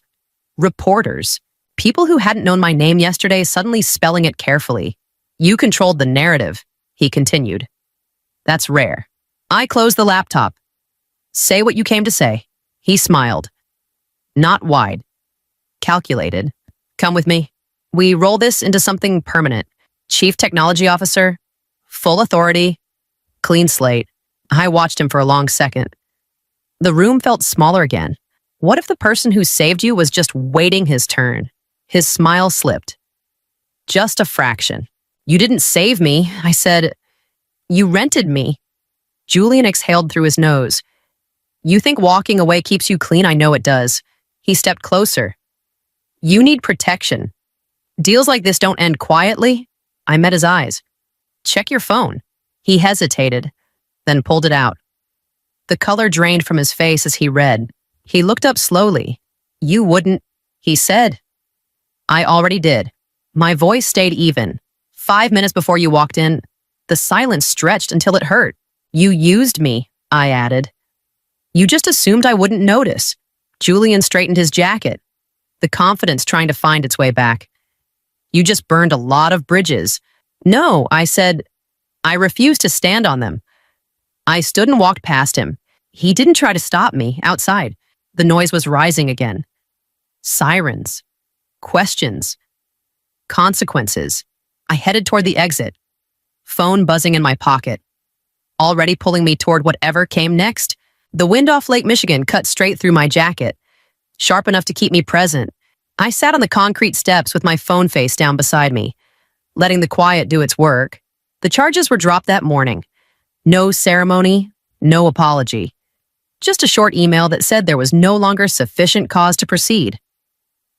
Speaker 1: Reporters. People who hadn't known my name yesterday suddenly spelling it carefully. You controlled the narrative, he continued. That's rare. I closed the laptop. Say what you came to say. He smiled. Not wide. Calculated. Come with me. We roll this into something permanent. Chief Technology Officer. Full authority. Clean slate. I watched him for a long second. The room felt smaller again. What if the person who saved you was just waiting his turn? His smile slipped. Just a fraction. You didn't save me, I said. You rented me. Julian exhaled through his nose. You think walking away keeps you clean? I know it does. He stepped closer. You need protection. Deals like this don't end quietly. I met his eyes. Check your phone. He hesitated, then pulled it out. The color drained from his face as he read. He looked up slowly. You wouldn't, he said. I already did. My voice stayed even. 5 minutes before you walked in, the silence stretched until it hurt. You used me, I added. You just assumed I wouldn't notice. Julian straightened his jacket, the confidence trying to find its way back. You just burned a lot of bridges. No, I said. I refused to stand on them. I stood and walked past him. He didn't try to stop me outside. The noise was rising again. Sirens. Questions. Consequences. I headed toward the exit. Phone buzzing in my pocket. Already pulling me toward whatever came next. The wind off Lake Michigan cut straight through my jacket. Sharp enough to keep me present. I sat on the concrete steps with my phone face down beside me, letting the quiet do its work. The charges were dropped that morning. No ceremony, no apology. Just a short email that said there was no longer sufficient cause to proceed.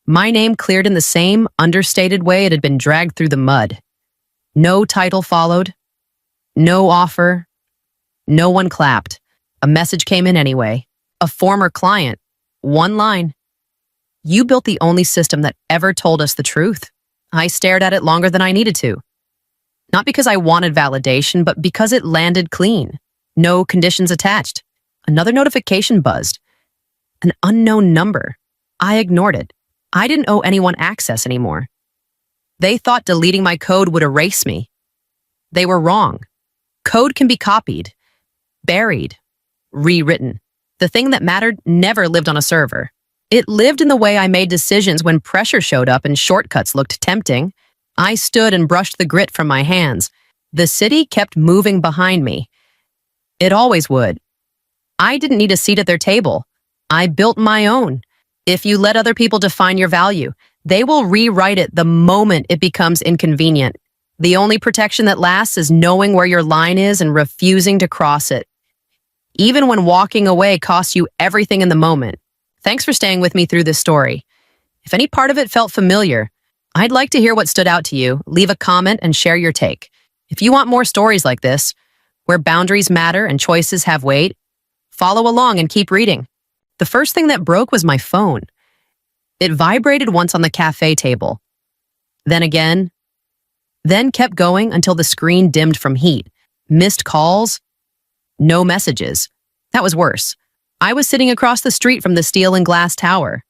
Speaker 1: My name cleared in the same understated way it had been dragged through the mud. No title followed. No offer. No one clapped. A message came in anyway. A former client. One line. You built the only system that ever told us the truth. I stared at it longer than I needed to. Not because I wanted validation, but because it landed clean. No conditions attached. Another notification buzzed. An unknown number. I ignored it. I didn't owe anyone access anymore. They thought deleting my code would erase me. They were wrong. Code can be copied, buried, rewritten. The thing that mattered never lived on a server. It lived in the way I made decisions when pressure showed up and shortcuts looked tempting. I stood and brushed the grit from my hands. The city kept moving behind me. It always would. I didn't need a seat at their table. I built my own. If you let other people define your value, they will rewrite it the moment it becomes inconvenient. The only protection that lasts is knowing where your line is and refusing to cross it. Even when walking away costs you everything in the moment. Thanks for staying with me through this story. If any part of it felt familiar, I'd like to hear what stood out to you. Leave a comment and share your take. If you want more stories like this, where boundaries matter and choices have weight, follow along and keep reading. The first thing that broke was my phone. It vibrated once on the cafe table. Then again. Then kept going until the screen dimmed from heat. Missed calls. No messages. That was worse. I was sitting across the street from the steel and glass tower,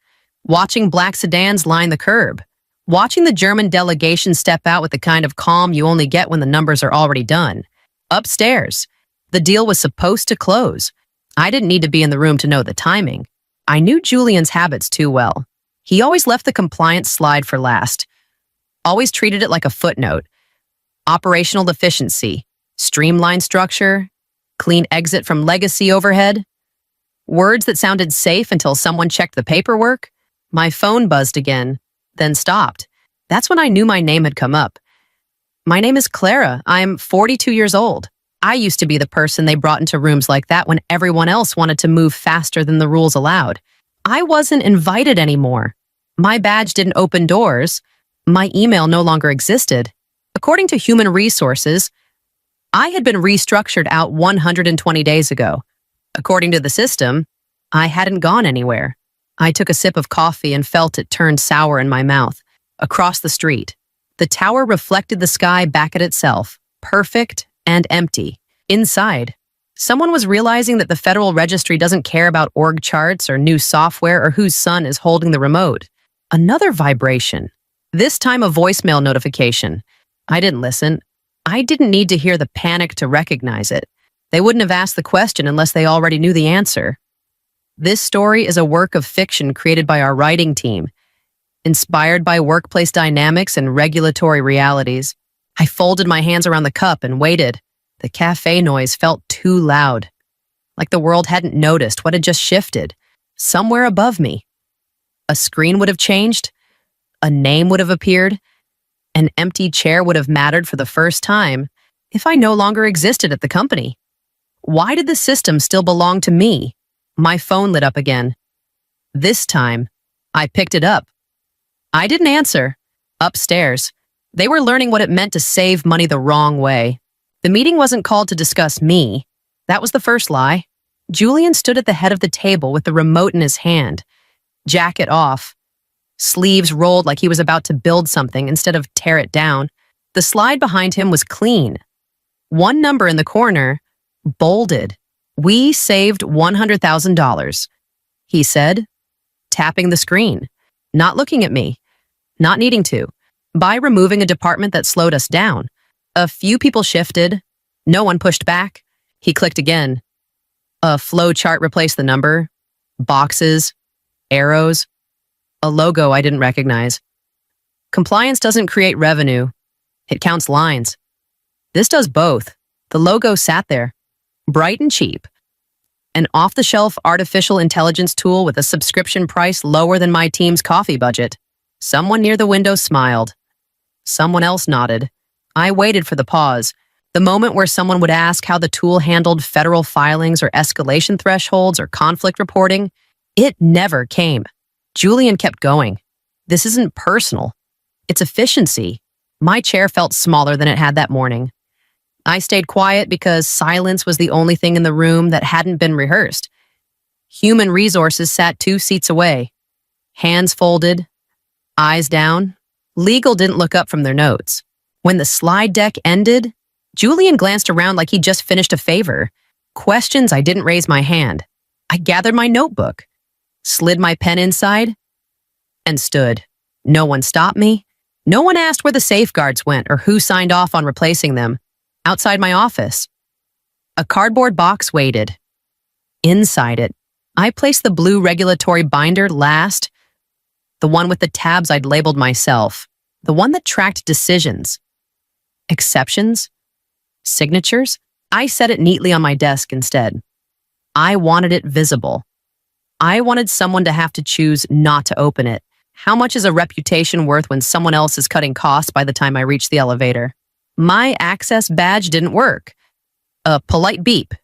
Speaker 1: watching black sedans line the curb, watching the German delegation step out with the kind of calm you only get when the numbers are already done. Upstairs, the deal was supposed to close. I didn't need to be in the room to know the timing. I knew Julian's habits too well. He always left the compliance slide for last. Always treated it like a footnote. Operational deficiency, streamlined structure, clean exit from legacy overhead. Words that sounded safe until someone checked the paperwork. My phone buzzed again, then stopped. That's when I knew my name had come up. My name is Clara. I'm 42 years old. I used to be the person they brought into rooms like that when everyone else wanted to move faster than the rules allowed. I wasn't invited anymore. My badge didn't open doors. My email no longer existed. According to Human Resources, I had been restructured out 120 days ago. According to the system, I hadn't gone anywhere. I took a sip of coffee and felt it turn sour in my mouth. Across the street, the tower reflected the sky back at itself, perfect and empty. Inside, someone was realizing that the Federal Registry doesn't care about org charts or new software or whose son is holding the remote. Another vibration. This time a voicemail notification. I didn't listen. I didn't need to hear the panic to recognize it. They wouldn't have asked the question unless they already knew the answer. This story is a work of fiction created by our writing team, inspired by workplace dynamics and regulatory realities. I folded my hands around the cup and waited. The cafe noise felt too loud, like the world hadn't noticed what had just shifted. Somewhere above me, a screen would have changed, a name would have appeared, an empty chair would have mattered for the first time if I no longer existed at the company. Why did the system still belong to me? My phone lit up again. This time, I picked it up. I didn't answer. Upstairs, they were learning what it meant to save money the wrong way. The meeting wasn't called to discuss me. That was the first lie. Julian stood at the head of the table with the remote in his hand. Jacket off. Sleeves rolled like he was about to build something instead of tear it down. The slide behind him was clean. One number in the corner, bolded. We saved $100,000, he said, tapping the screen, not looking at me, not needing to, by removing a department that slowed us down. A few people shifted. No one pushed back. He clicked again. A flow chart replaced the number. Boxes. Arrows. A logo I didn't recognize. Compliance doesn't create revenue. It counts lines. This does both. The logo sat there, bright and cheap. An off-the-shelf artificial intelligence tool with a subscription price lower than my team's coffee budget. Someone near the window smiled. Someone else nodded. I waited for the pause, the moment where someone would ask how the tool handled federal filings or escalation thresholds or conflict reporting. It never came. Julian kept going. This isn't personal. It's efficiency. My chair felt smaller than it had that morning. I stayed quiet because silence was the only thing in the room that hadn't been rehearsed. Human resources sat 2 seats away. Hands folded, eyes down. Legal didn't look up from their notes. When the slide deck ended, Julian glanced around like he'd just finished a favor. Questions I didn't raise my hand. I gathered my notebook, slid my pen inside, and stood. No one stopped me. No one asked where the safeguards went or who signed off on replacing them. Outside my office, a cardboard box waited. Inside it, I placed the blue regulatory binder last, the one with the tabs I'd labeled myself, the one that tracked decisions, exceptions, signatures. I set it neatly on my desk instead. I wanted it visible. I wanted someone to have to choose not to open it. How much is a reputation worth when someone else is cutting costs by the time I reach the elevator? My access badge didn't work. A polite beep.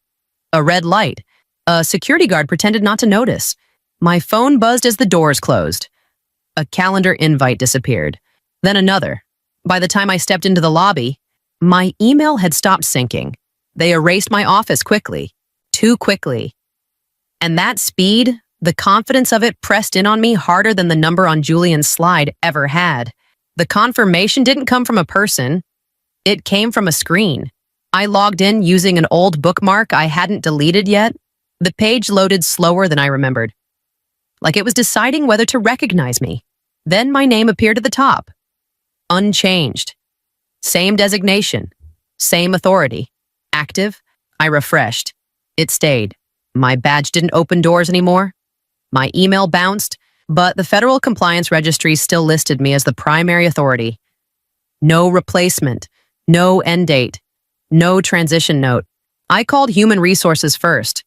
Speaker 1: A red light. A security guard pretended not to notice. My phone buzzed as the doors closed. A calendar invite disappeared. Then another. By the time I stepped into the lobby, my email had stopped syncing. They erased my office quickly. Too quickly. And that speed, the confidence of it pressed in on me harder than the number on Julian's slide ever had. The confirmation didn't come from a person. It came from a screen. I logged in using an old bookmark I hadn't deleted yet. The page loaded slower than I remembered, like it was deciding whether to recognize me. Then my name appeared at the top. Unchanged. Same designation. Same authority. Active. I refreshed. It stayed. My badge didn't open doors anymore. My email bounced, but the Federal Compliance Registry still listed me as the primary authority. No replacement. No end date. No transition note. I called Human Resources first.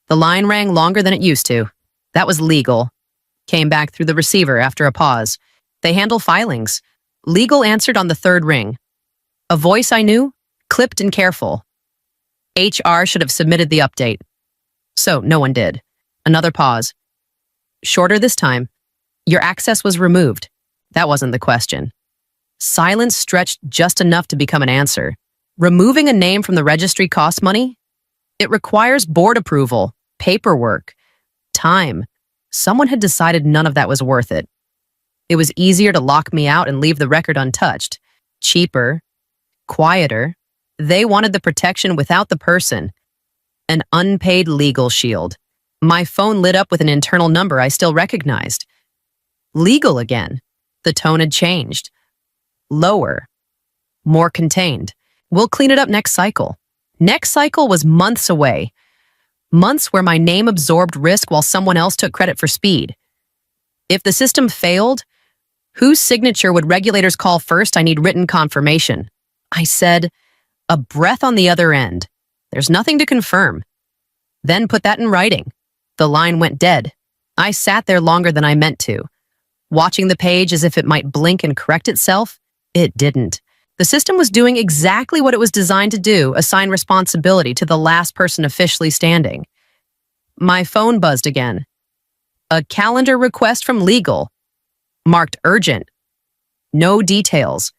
Speaker 1: The line rang longer than it used to. That was legal. Came back through the receiver after a pause. They handle filings. Legal answered on the third ring. A voice I knew, clipped and careful. HR should have submitted the update. So no one did. Another pause. Shorter this time. Your access was removed. That wasn't the question. Silence stretched just enough to become an answer. Removing a name from the registry costs money. It requires board approval, paperwork, time. Someone had decided none of that was worth it. It was easier to lock me out and leave the record untouched. Cheaper, quieter. They wanted the protection without the person. An unpaid legal shield. My phone lit up with an internal number I still recognized. Legal again. The tone had changed. Lower. More contained. We'll clean it up next cycle. Next cycle was months away. Months where my name absorbed risk while someone else took credit for speed. If the system failed, whose signature would regulators call first? I need written confirmation. I said, a breath on the other end. There's nothing to confirm. Then put that in writing. The line went dead. I sat there longer than I meant to, watching the page as if it might blink and correct itself. It didn't. The system was doing exactly what it was designed to do, assign responsibility to the last person officially standing. My phone buzzed again. A calendar request from legal, marked urgent. No details.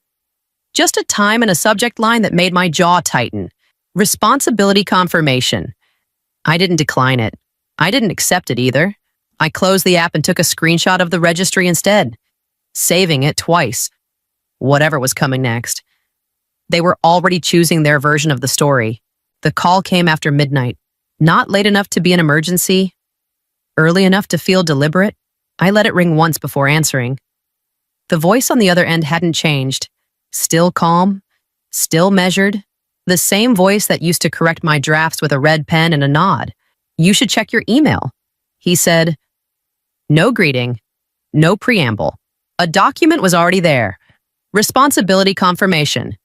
Speaker 1: Just a time and a subject line that made my jaw tighten. Responsibility confirmation. I didn't decline it. I didn't accept it either. I closed the app and took a screenshot of the registry instead, saving it twice. Whatever was coming next. They were already choosing their version of the story. The call came after midnight. Not late enough to be an emergency. Early enough to feel deliberate. I let it ring once before answering. The voice on the other end hadn't changed. Still calm, still measured. The same voice that used to correct my drafts with a red pen and a nod. You should check your email. He said, no greeting, no preamble. A document was already there. Responsibility confirmation.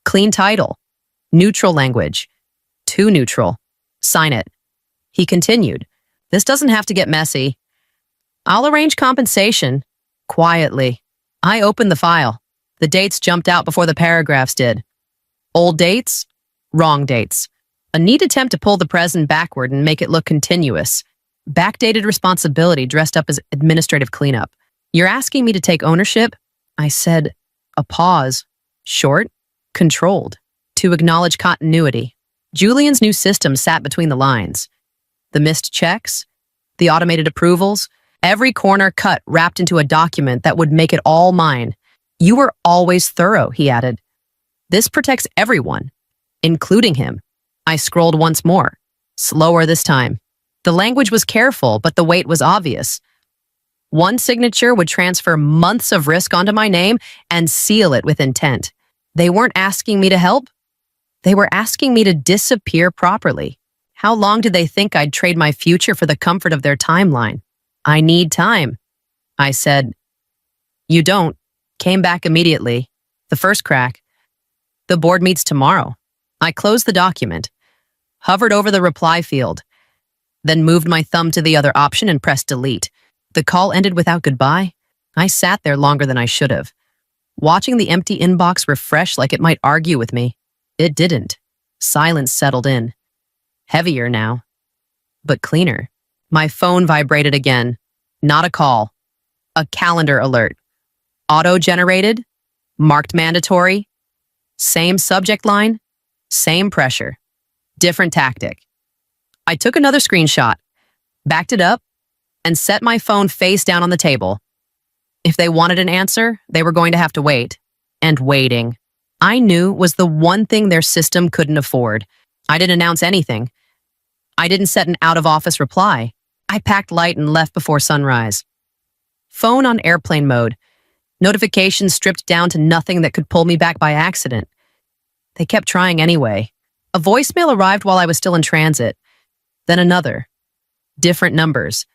Speaker 1: Clean title. Neutral language. Too neutral. Sign it. He continued, this doesn't have to get messy. I'll arrange compensation. Quietly. I opened the file. The dates jumped out before the paragraphs did. Old dates, wrong dates. A neat attempt to pull the present backward and make it look continuous. Backdated responsibility dressed up as administrative cleanup. You're asking me to take ownership? I said, a pause. Short, controlled. To acknowledge continuity. Julian's new system sat between the lines. The missed checks, the automated approvals, every corner cut wrapped into a document that would make it all mine. You were always thorough, he added. This protects everyone, including him. I scrolled once more, slower this time. The language was careful, but the weight was obvious. One signature would transfer months of risk onto my name and seal it with intent. They weren't asking me to help. They were asking me to disappear properly. How long did they think I'd trade my future for the comfort of their timeline? I need time. I said, you don't. Came back immediately. The first crack. The board meets tomorrow. I closed the document, hovered over the reply field, then moved my thumb to the other option and pressed delete. The call ended without goodbye. I sat there longer than I should have, watching the empty inbox refresh like it might argue with me. It didn't. Silence settled in. Heavier now, but cleaner. My phone vibrated again. Not a call. A calendar alert. Auto-generated. Marked mandatory. Same subject line. Same pressure. Different tactic. I took another screenshot, backed it up, and set my phone face down on the table. If they wanted an answer, they were going to have to wait. And waiting, I knew, was the one thing their system couldn't afford. I didn't announce anything. I didn't set an out-of-office reply. I packed light and left before sunrise. Phone on airplane mode. Notifications stripped down to nothing that could pull me back by accident. They kept trying anyway. A voicemail arrived while I was still in transit. Then another. Different numbers.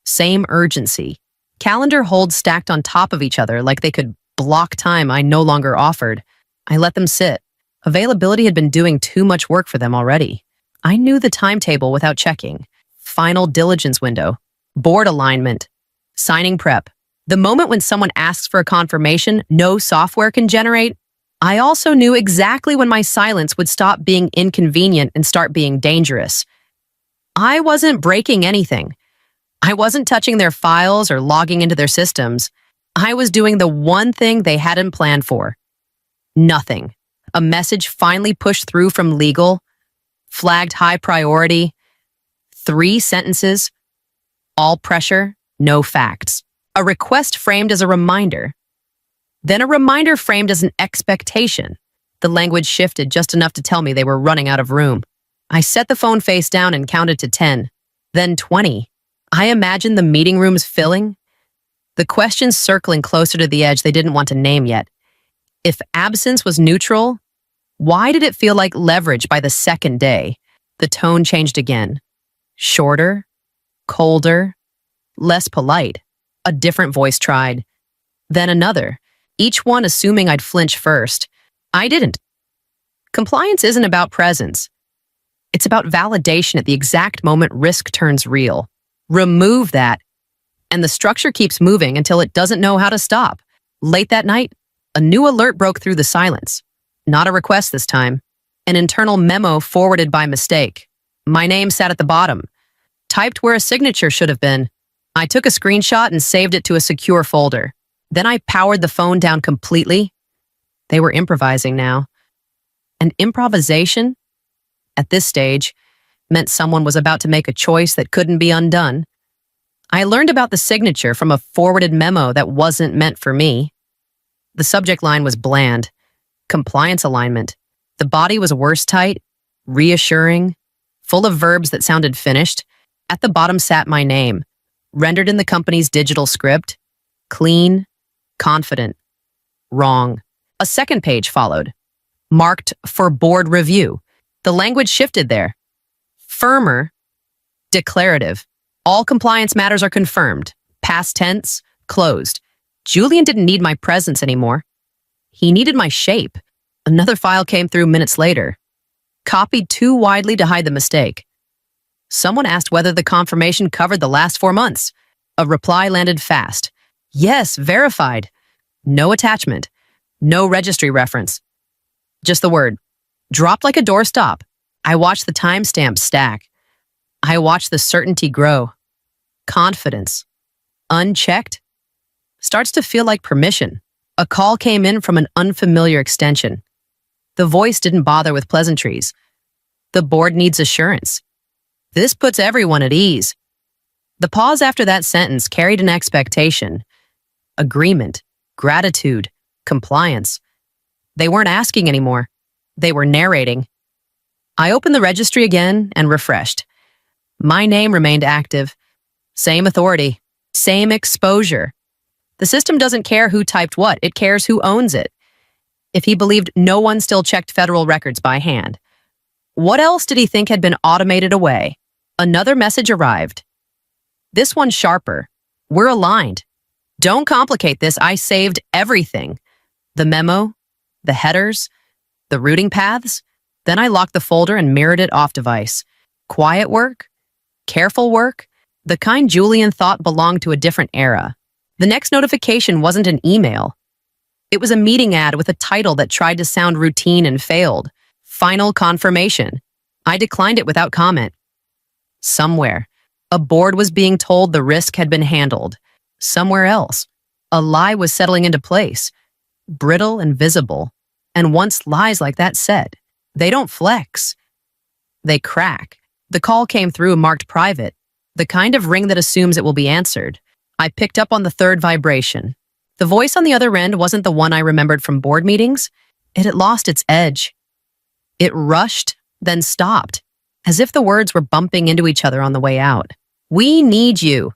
Speaker 1: Same urgency. Calendar holds stacked on top of each other like they could block time I no longer offered. I let them sit. Availability had been doing too much work for them already. I knew the timetable without checking. Final diligence window. Board alignment. Signing prep. The moment when someone asks for a confirmation no software can generate. I also knew exactly when my silence would stop being inconvenient and start being dangerous. I wasn't breaking anything. I wasn't touching their files or logging into their systems. I was doing the one thing they hadn't planned for. Nothing. A message finally pushed through from legal, flagged high priority, 3 sentences, all pressure, no facts. A request framed as a reminder. Then a reminder framed as an expectation. The language shifted just enough to tell me they were running out of room. I set the phone face down and counted to 10, then 20. I imagined the meeting rooms filling, the questions circling closer to the edge they didn't want to name yet. If absence was neutral, why did it feel like leverage by the second day? The tone changed again. Shorter, colder, less polite. A different voice tried. Then another, each one assuming I'd flinch first. I didn't. Compliance isn't about presence. It's about validation at the exact moment risk turns real. Remove that, and the structure keeps moving until it doesn't know how to stop. Late that night, a new alert broke through the silence. Not a request this time. An internal memo forwarded by mistake. My name sat at the bottom, typed where a signature should have been. I took a screenshot and saved it to a secure folder. Then I powered the phone down completely. They were improvising now. And improvisation, at this stage, meant someone was about to make a choice that couldn't be undone. I learned about the signature from a forwarded memo that wasn't meant for me. The subject line was bland. Compliance alignment. The body was worse tight, reassuring, full of verbs that sounded finished. At the bottom sat my name, rendered in the company's digital script. Clean, confident, wrong. A second page followed, marked for board review. The language shifted there. Firmer, declarative. All compliance matters are confirmed. Past tense, closed. Julian didn't need my presence anymore. He needed my shape. Another file came through minutes later, copied too widely to hide the mistake. Someone asked whether the confirmation covered the last 4 months. A reply landed fast. Yes, verified. No attachment. No registry reference. Just the word. Dropped like a doorstop. I watched the timestamps stack. I watched the certainty grow. Confidence, unchecked, starts to feel like permission. A call came in from an unfamiliar extension. The voice didn't bother with pleasantries. The board needs assurance. This puts everyone at ease. The pause after that sentence carried an expectation. Agreement, gratitude, compliance. They weren't asking anymore. They were narrating. I opened the registry again and refreshed. My name remained active. Same authority. Same exposure. The system doesn't care who typed what. It cares who owns it. If he believed no one still checked federal records by hand, what else did he think had been automated away? Another message arrived. This one sharper. We're aligned. Don't complicate this. I saved everything. The memo, the headers, the routing paths. Then I locked the folder and mirrored it off device. Quiet work, careful work, the kind Julian thought belonged to a different era. The next notification wasn't an email. It was a meeting ad with a title that tried to sound routine and failed. Final confirmation. I declined it without comment. Somewhere, a board was being told the risk had been handled. Somewhere else, a lie was settling into place, brittle and visible. And once lies like that set, they don't flex. They crack. The call came through marked private, the kind of ring that assumes it will be answered. I picked up on the third vibration. The voice on the other end wasn't the one I remembered from board meetings. It had lost its edge. It rushed, then stopped, as if the words were bumping into each other on the way out. We need you,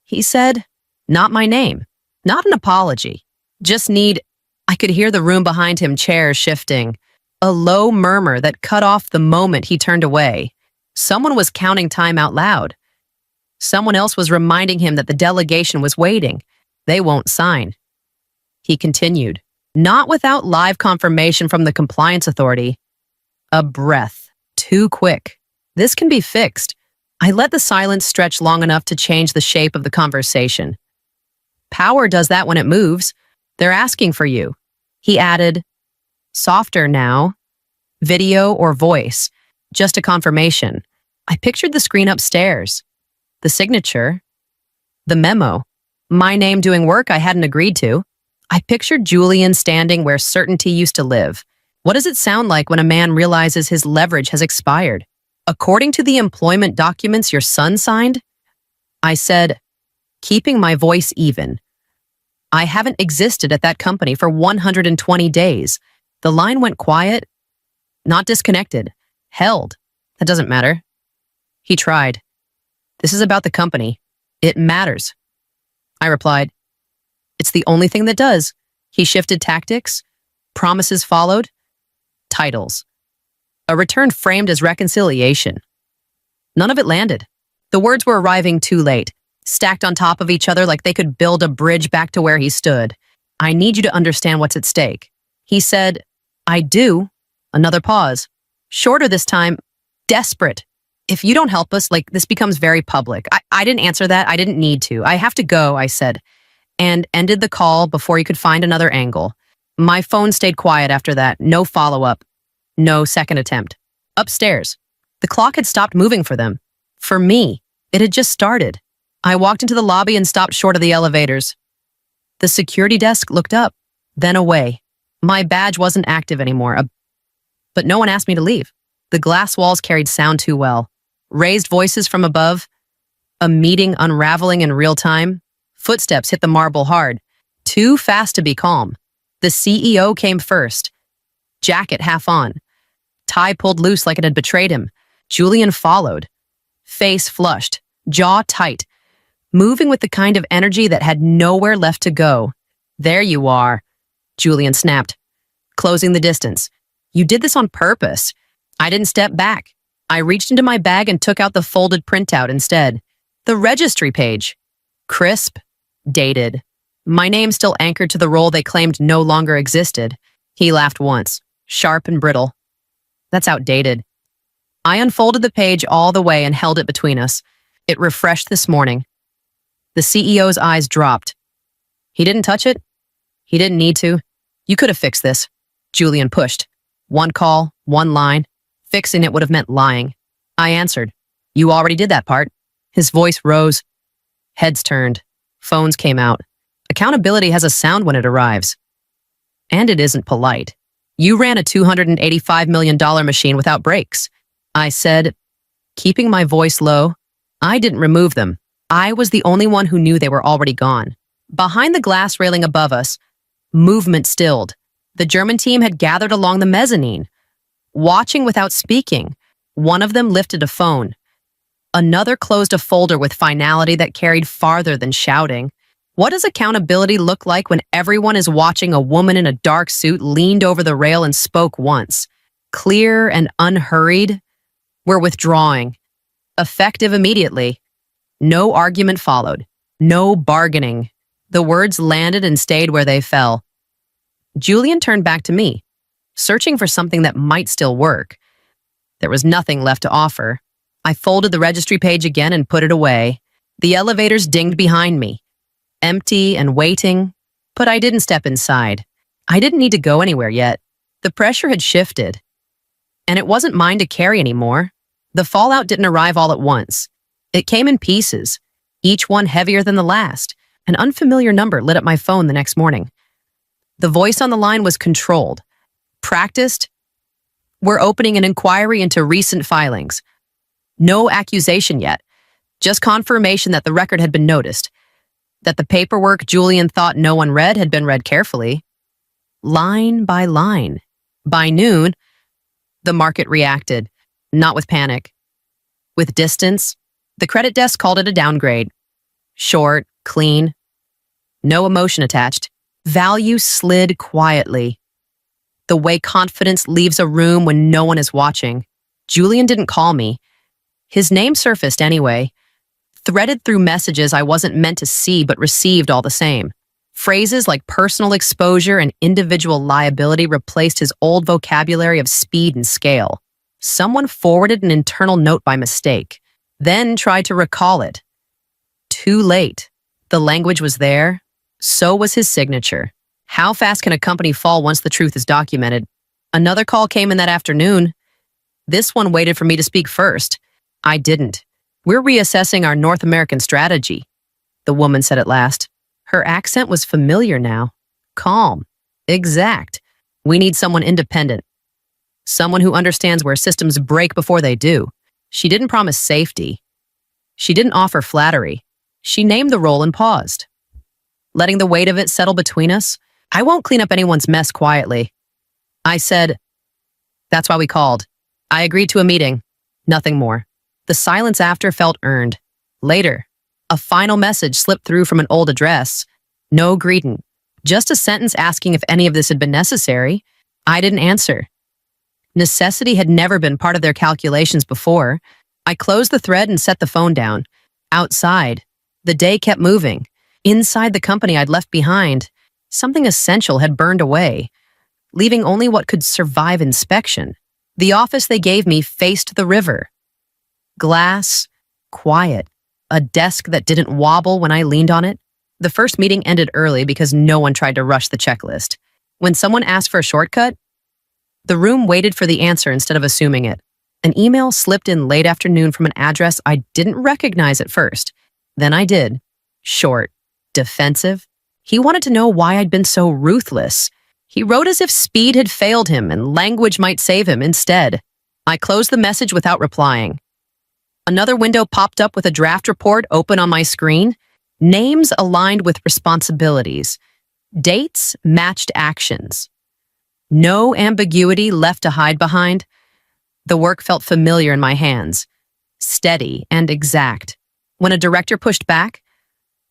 Speaker 1: he said. Not my name. Not an apology. Just need... I could hear the room behind him, chairs shifting. A low murmur that cut off the moment he turned away. Someone was counting time out loud. Someone else was reminding him that the delegation was waiting. They won't sign. He continued, not without live confirmation from the compliance authority. A breath. Too quick. This can be fixed. I let the silence stretch long enough to change the shape of the conversation. Power does that when it moves. They're asking for you. He added, softer now. Video or voice. Just a confirmation. I pictured the screen upstairs. The signature. The memo. My name doing work I hadn't agreed to. I pictured Julian standing where certainty used to live. What does it sound like when a man realizes his leverage has expired? According to the employment documents your son signed? I said, keeping my voice even. I haven't existed at that company for 120 days. The line went quiet, not disconnected, held. That doesn't matter. He tried. This is about the company. It matters. I replied, it's the only thing that does. He shifted tactics. Promises followed. Titles. A return framed as reconciliation. None of it landed. The words were arriving too late, stacked on top of each other like they could build a bridge back to where he stood. I need you to understand what's at stake. He said, I do. Another pause. Shorter this time. Desperate. If you don't help us, this becomes very public. I didn't answer that. I didn't need to. I have to go, I said, and ended the call before he could find another angle. My phone stayed quiet after that. No follow-up. No second attempt. Upstairs. The clock had stopped moving for them. For me, it had just started. I walked into the lobby and stopped short of the elevators. The security desk looked up, then away. My badge wasn't active anymore, but no one asked me to leave. The glass walls carried sound too well. Raised voices from above, a meeting unraveling in real time. Footsteps hit the marble hard, too fast to be calm. The CEO came first, jacket half on, tie pulled loose like it had betrayed him. Julian followed, face flushed, jaw tight, moving with the kind of energy that had nowhere left to go. "There you are," Julian snapped, closing the distance. "You did this on purpose." I didn't step back. I reached into my bag and took out the folded printout instead. The registry page. Crisp, dated. My name still anchored to the role they claimed no longer existed. He laughed once, sharp and brittle. "That's outdated." I unfolded the page all the way and held it between us. It refreshed this morning. The CEO's eyes dropped. "He didn't touch it? He didn't need to. You could have fixed this." Julian pushed. One call, one line. Fixing it would have meant lying. I answered. "You already did that part." His voice rose. Heads turned. Phones came out. Accountability has a sound when it arrives. And it isn't polite. "You ran a $285 million machine without brakes." I said, keeping my voice low. "I didn't remove them. I was the only one who knew they were already gone." Behind the glass railing above us, movement stilled. The German team had gathered along the mezzanine, watching without speaking. One of them lifted a phone. Another closed a folder with finality that carried farther than shouting. What does accountability look like when everyone is watching a woman in a dark suit leaned over the rail and spoke once? Clear and unhurried. "We're withdrawing." Effective immediately. No argument followed. No bargaining. The words landed and stayed where they fell. Julian turned back to me, searching for something that might still work. There was nothing left to offer. I folded the registry page again and put it away. The elevators dinged behind me, empty and waiting, but I didn't step inside. I didn't need to go anywhere yet. The pressure had shifted, and it wasn't mine to carry anymore. The fallout didn't arrive all at once. It came in pieces, each one heavier than the last. An unfamiliar number lit up my phone the next morning. The voice on the line was controlled, practiced. "We're opening an inquiry into recent filings." No accusation yet, just confirmation that the record had been noticed, that the paperwork Julian thought no one read had been read carefully, line by line. By noon, the market reacted, not with panic, with distance. The credit desk called it a downgrade. Short, clean, no emotion attached. Value slid quietly, the way confidence leaves a room when no one is watching. Julian didn't call me. His name surfaced anyway, threaded through messages I wasn't meant to see but received all the same. Phrases like personal exposure and individual liability replaced his old vocabulary of speed and scale. Someone forwarded an internal note by mistake, then tried to recall it. Too late. The language was there. So was his signature. How fast can a company fall once the truth is documented? Another call came in that afternoon. This one waited for me to speak first. I didn't. "We're reassessing our North American strategy," the woman said at last. Her accent was familiar now. Calm. Exact. "We need someone independent. Someone who understands where systems break before they do." She didn't promise safety. She didn't offer flattery. She named the role and paused, letting the weight of it settle between us. "I won't clean up anyone's mess quietly." I said, "That's why we called." I agreed to a meeting. Nothing more. The silence after felt earned. Later, a final message slipped through from an old address. No greeting. Just a sentence asking if any of this had been necessary. I didn't answer. Necessity had never been part of their calculations before. I closed the thread and set the phone down. Outside, the day kept moving. Inside the company I'd left behind, something essential had burned away, leaving only what could survive inspection. The office they gave me faced the river. Glass, quiet, a desk that didn't wobble when I leaned on it. The first meeting ended early because no one tried to rush the checklist. When someone asked for a shortcut, the room waited for the answer instead of assuming it. An email slipped in late afternoon from an address I didn't recognize at first. Then I did. Short, defensive. He wanted to know why I'd been so ruthless. He wrote as if speed had failed him and language might save him instead. I closed the message without replying. Another window popped up with a draft report open on my screen. Names aligned with responsibilities. Dates matched actions. No ambiguity left to hide behind. The work felt familiar in my hands, steady and exact. When a director pushed back,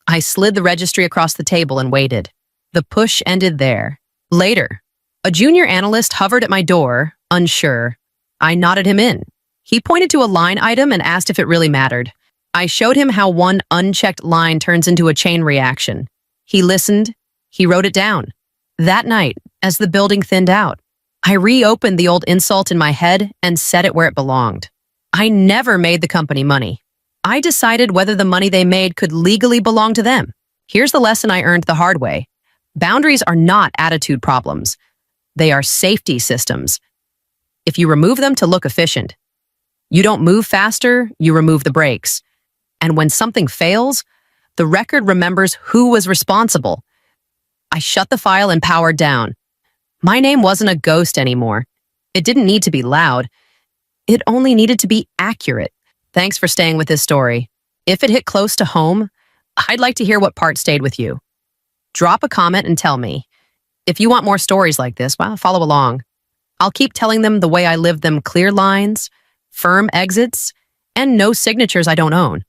Speaker 1: I slid the registry across the table and waited. The push ended there. Later, a junior analyst hovered at my door, unsure. I nodded him in. He pointed to a line item and asked if it really mattered. I showed him how one unchecked line turns into a chain reaction. He listened. He wrote it down. That night, as the building thinned out, I reopened the old insult in my head and set it where it belonged. I never made the company money. I decided whether the money they made could legally belong to them. Here's the lesson I earned the hard way. Boundaries are not attitude problems. They are safety systems. If you remove them to look efficient, you don't move faster, you remove the brakes. And when something fails, the record remembers who was responsible. I shut the file and powered down. My name wasn't a ghost anymore. It didn't need to be loud. It only needed to be accurate. Thanks for staying with this story. If it hit close to home, I'd like to hear what part stayed with you. Drop a comment and tell me. If you want more stories like this, well, follow along. I'll keep telling them the way I lived them: clear lines, firm exits, and no signatures I don't own.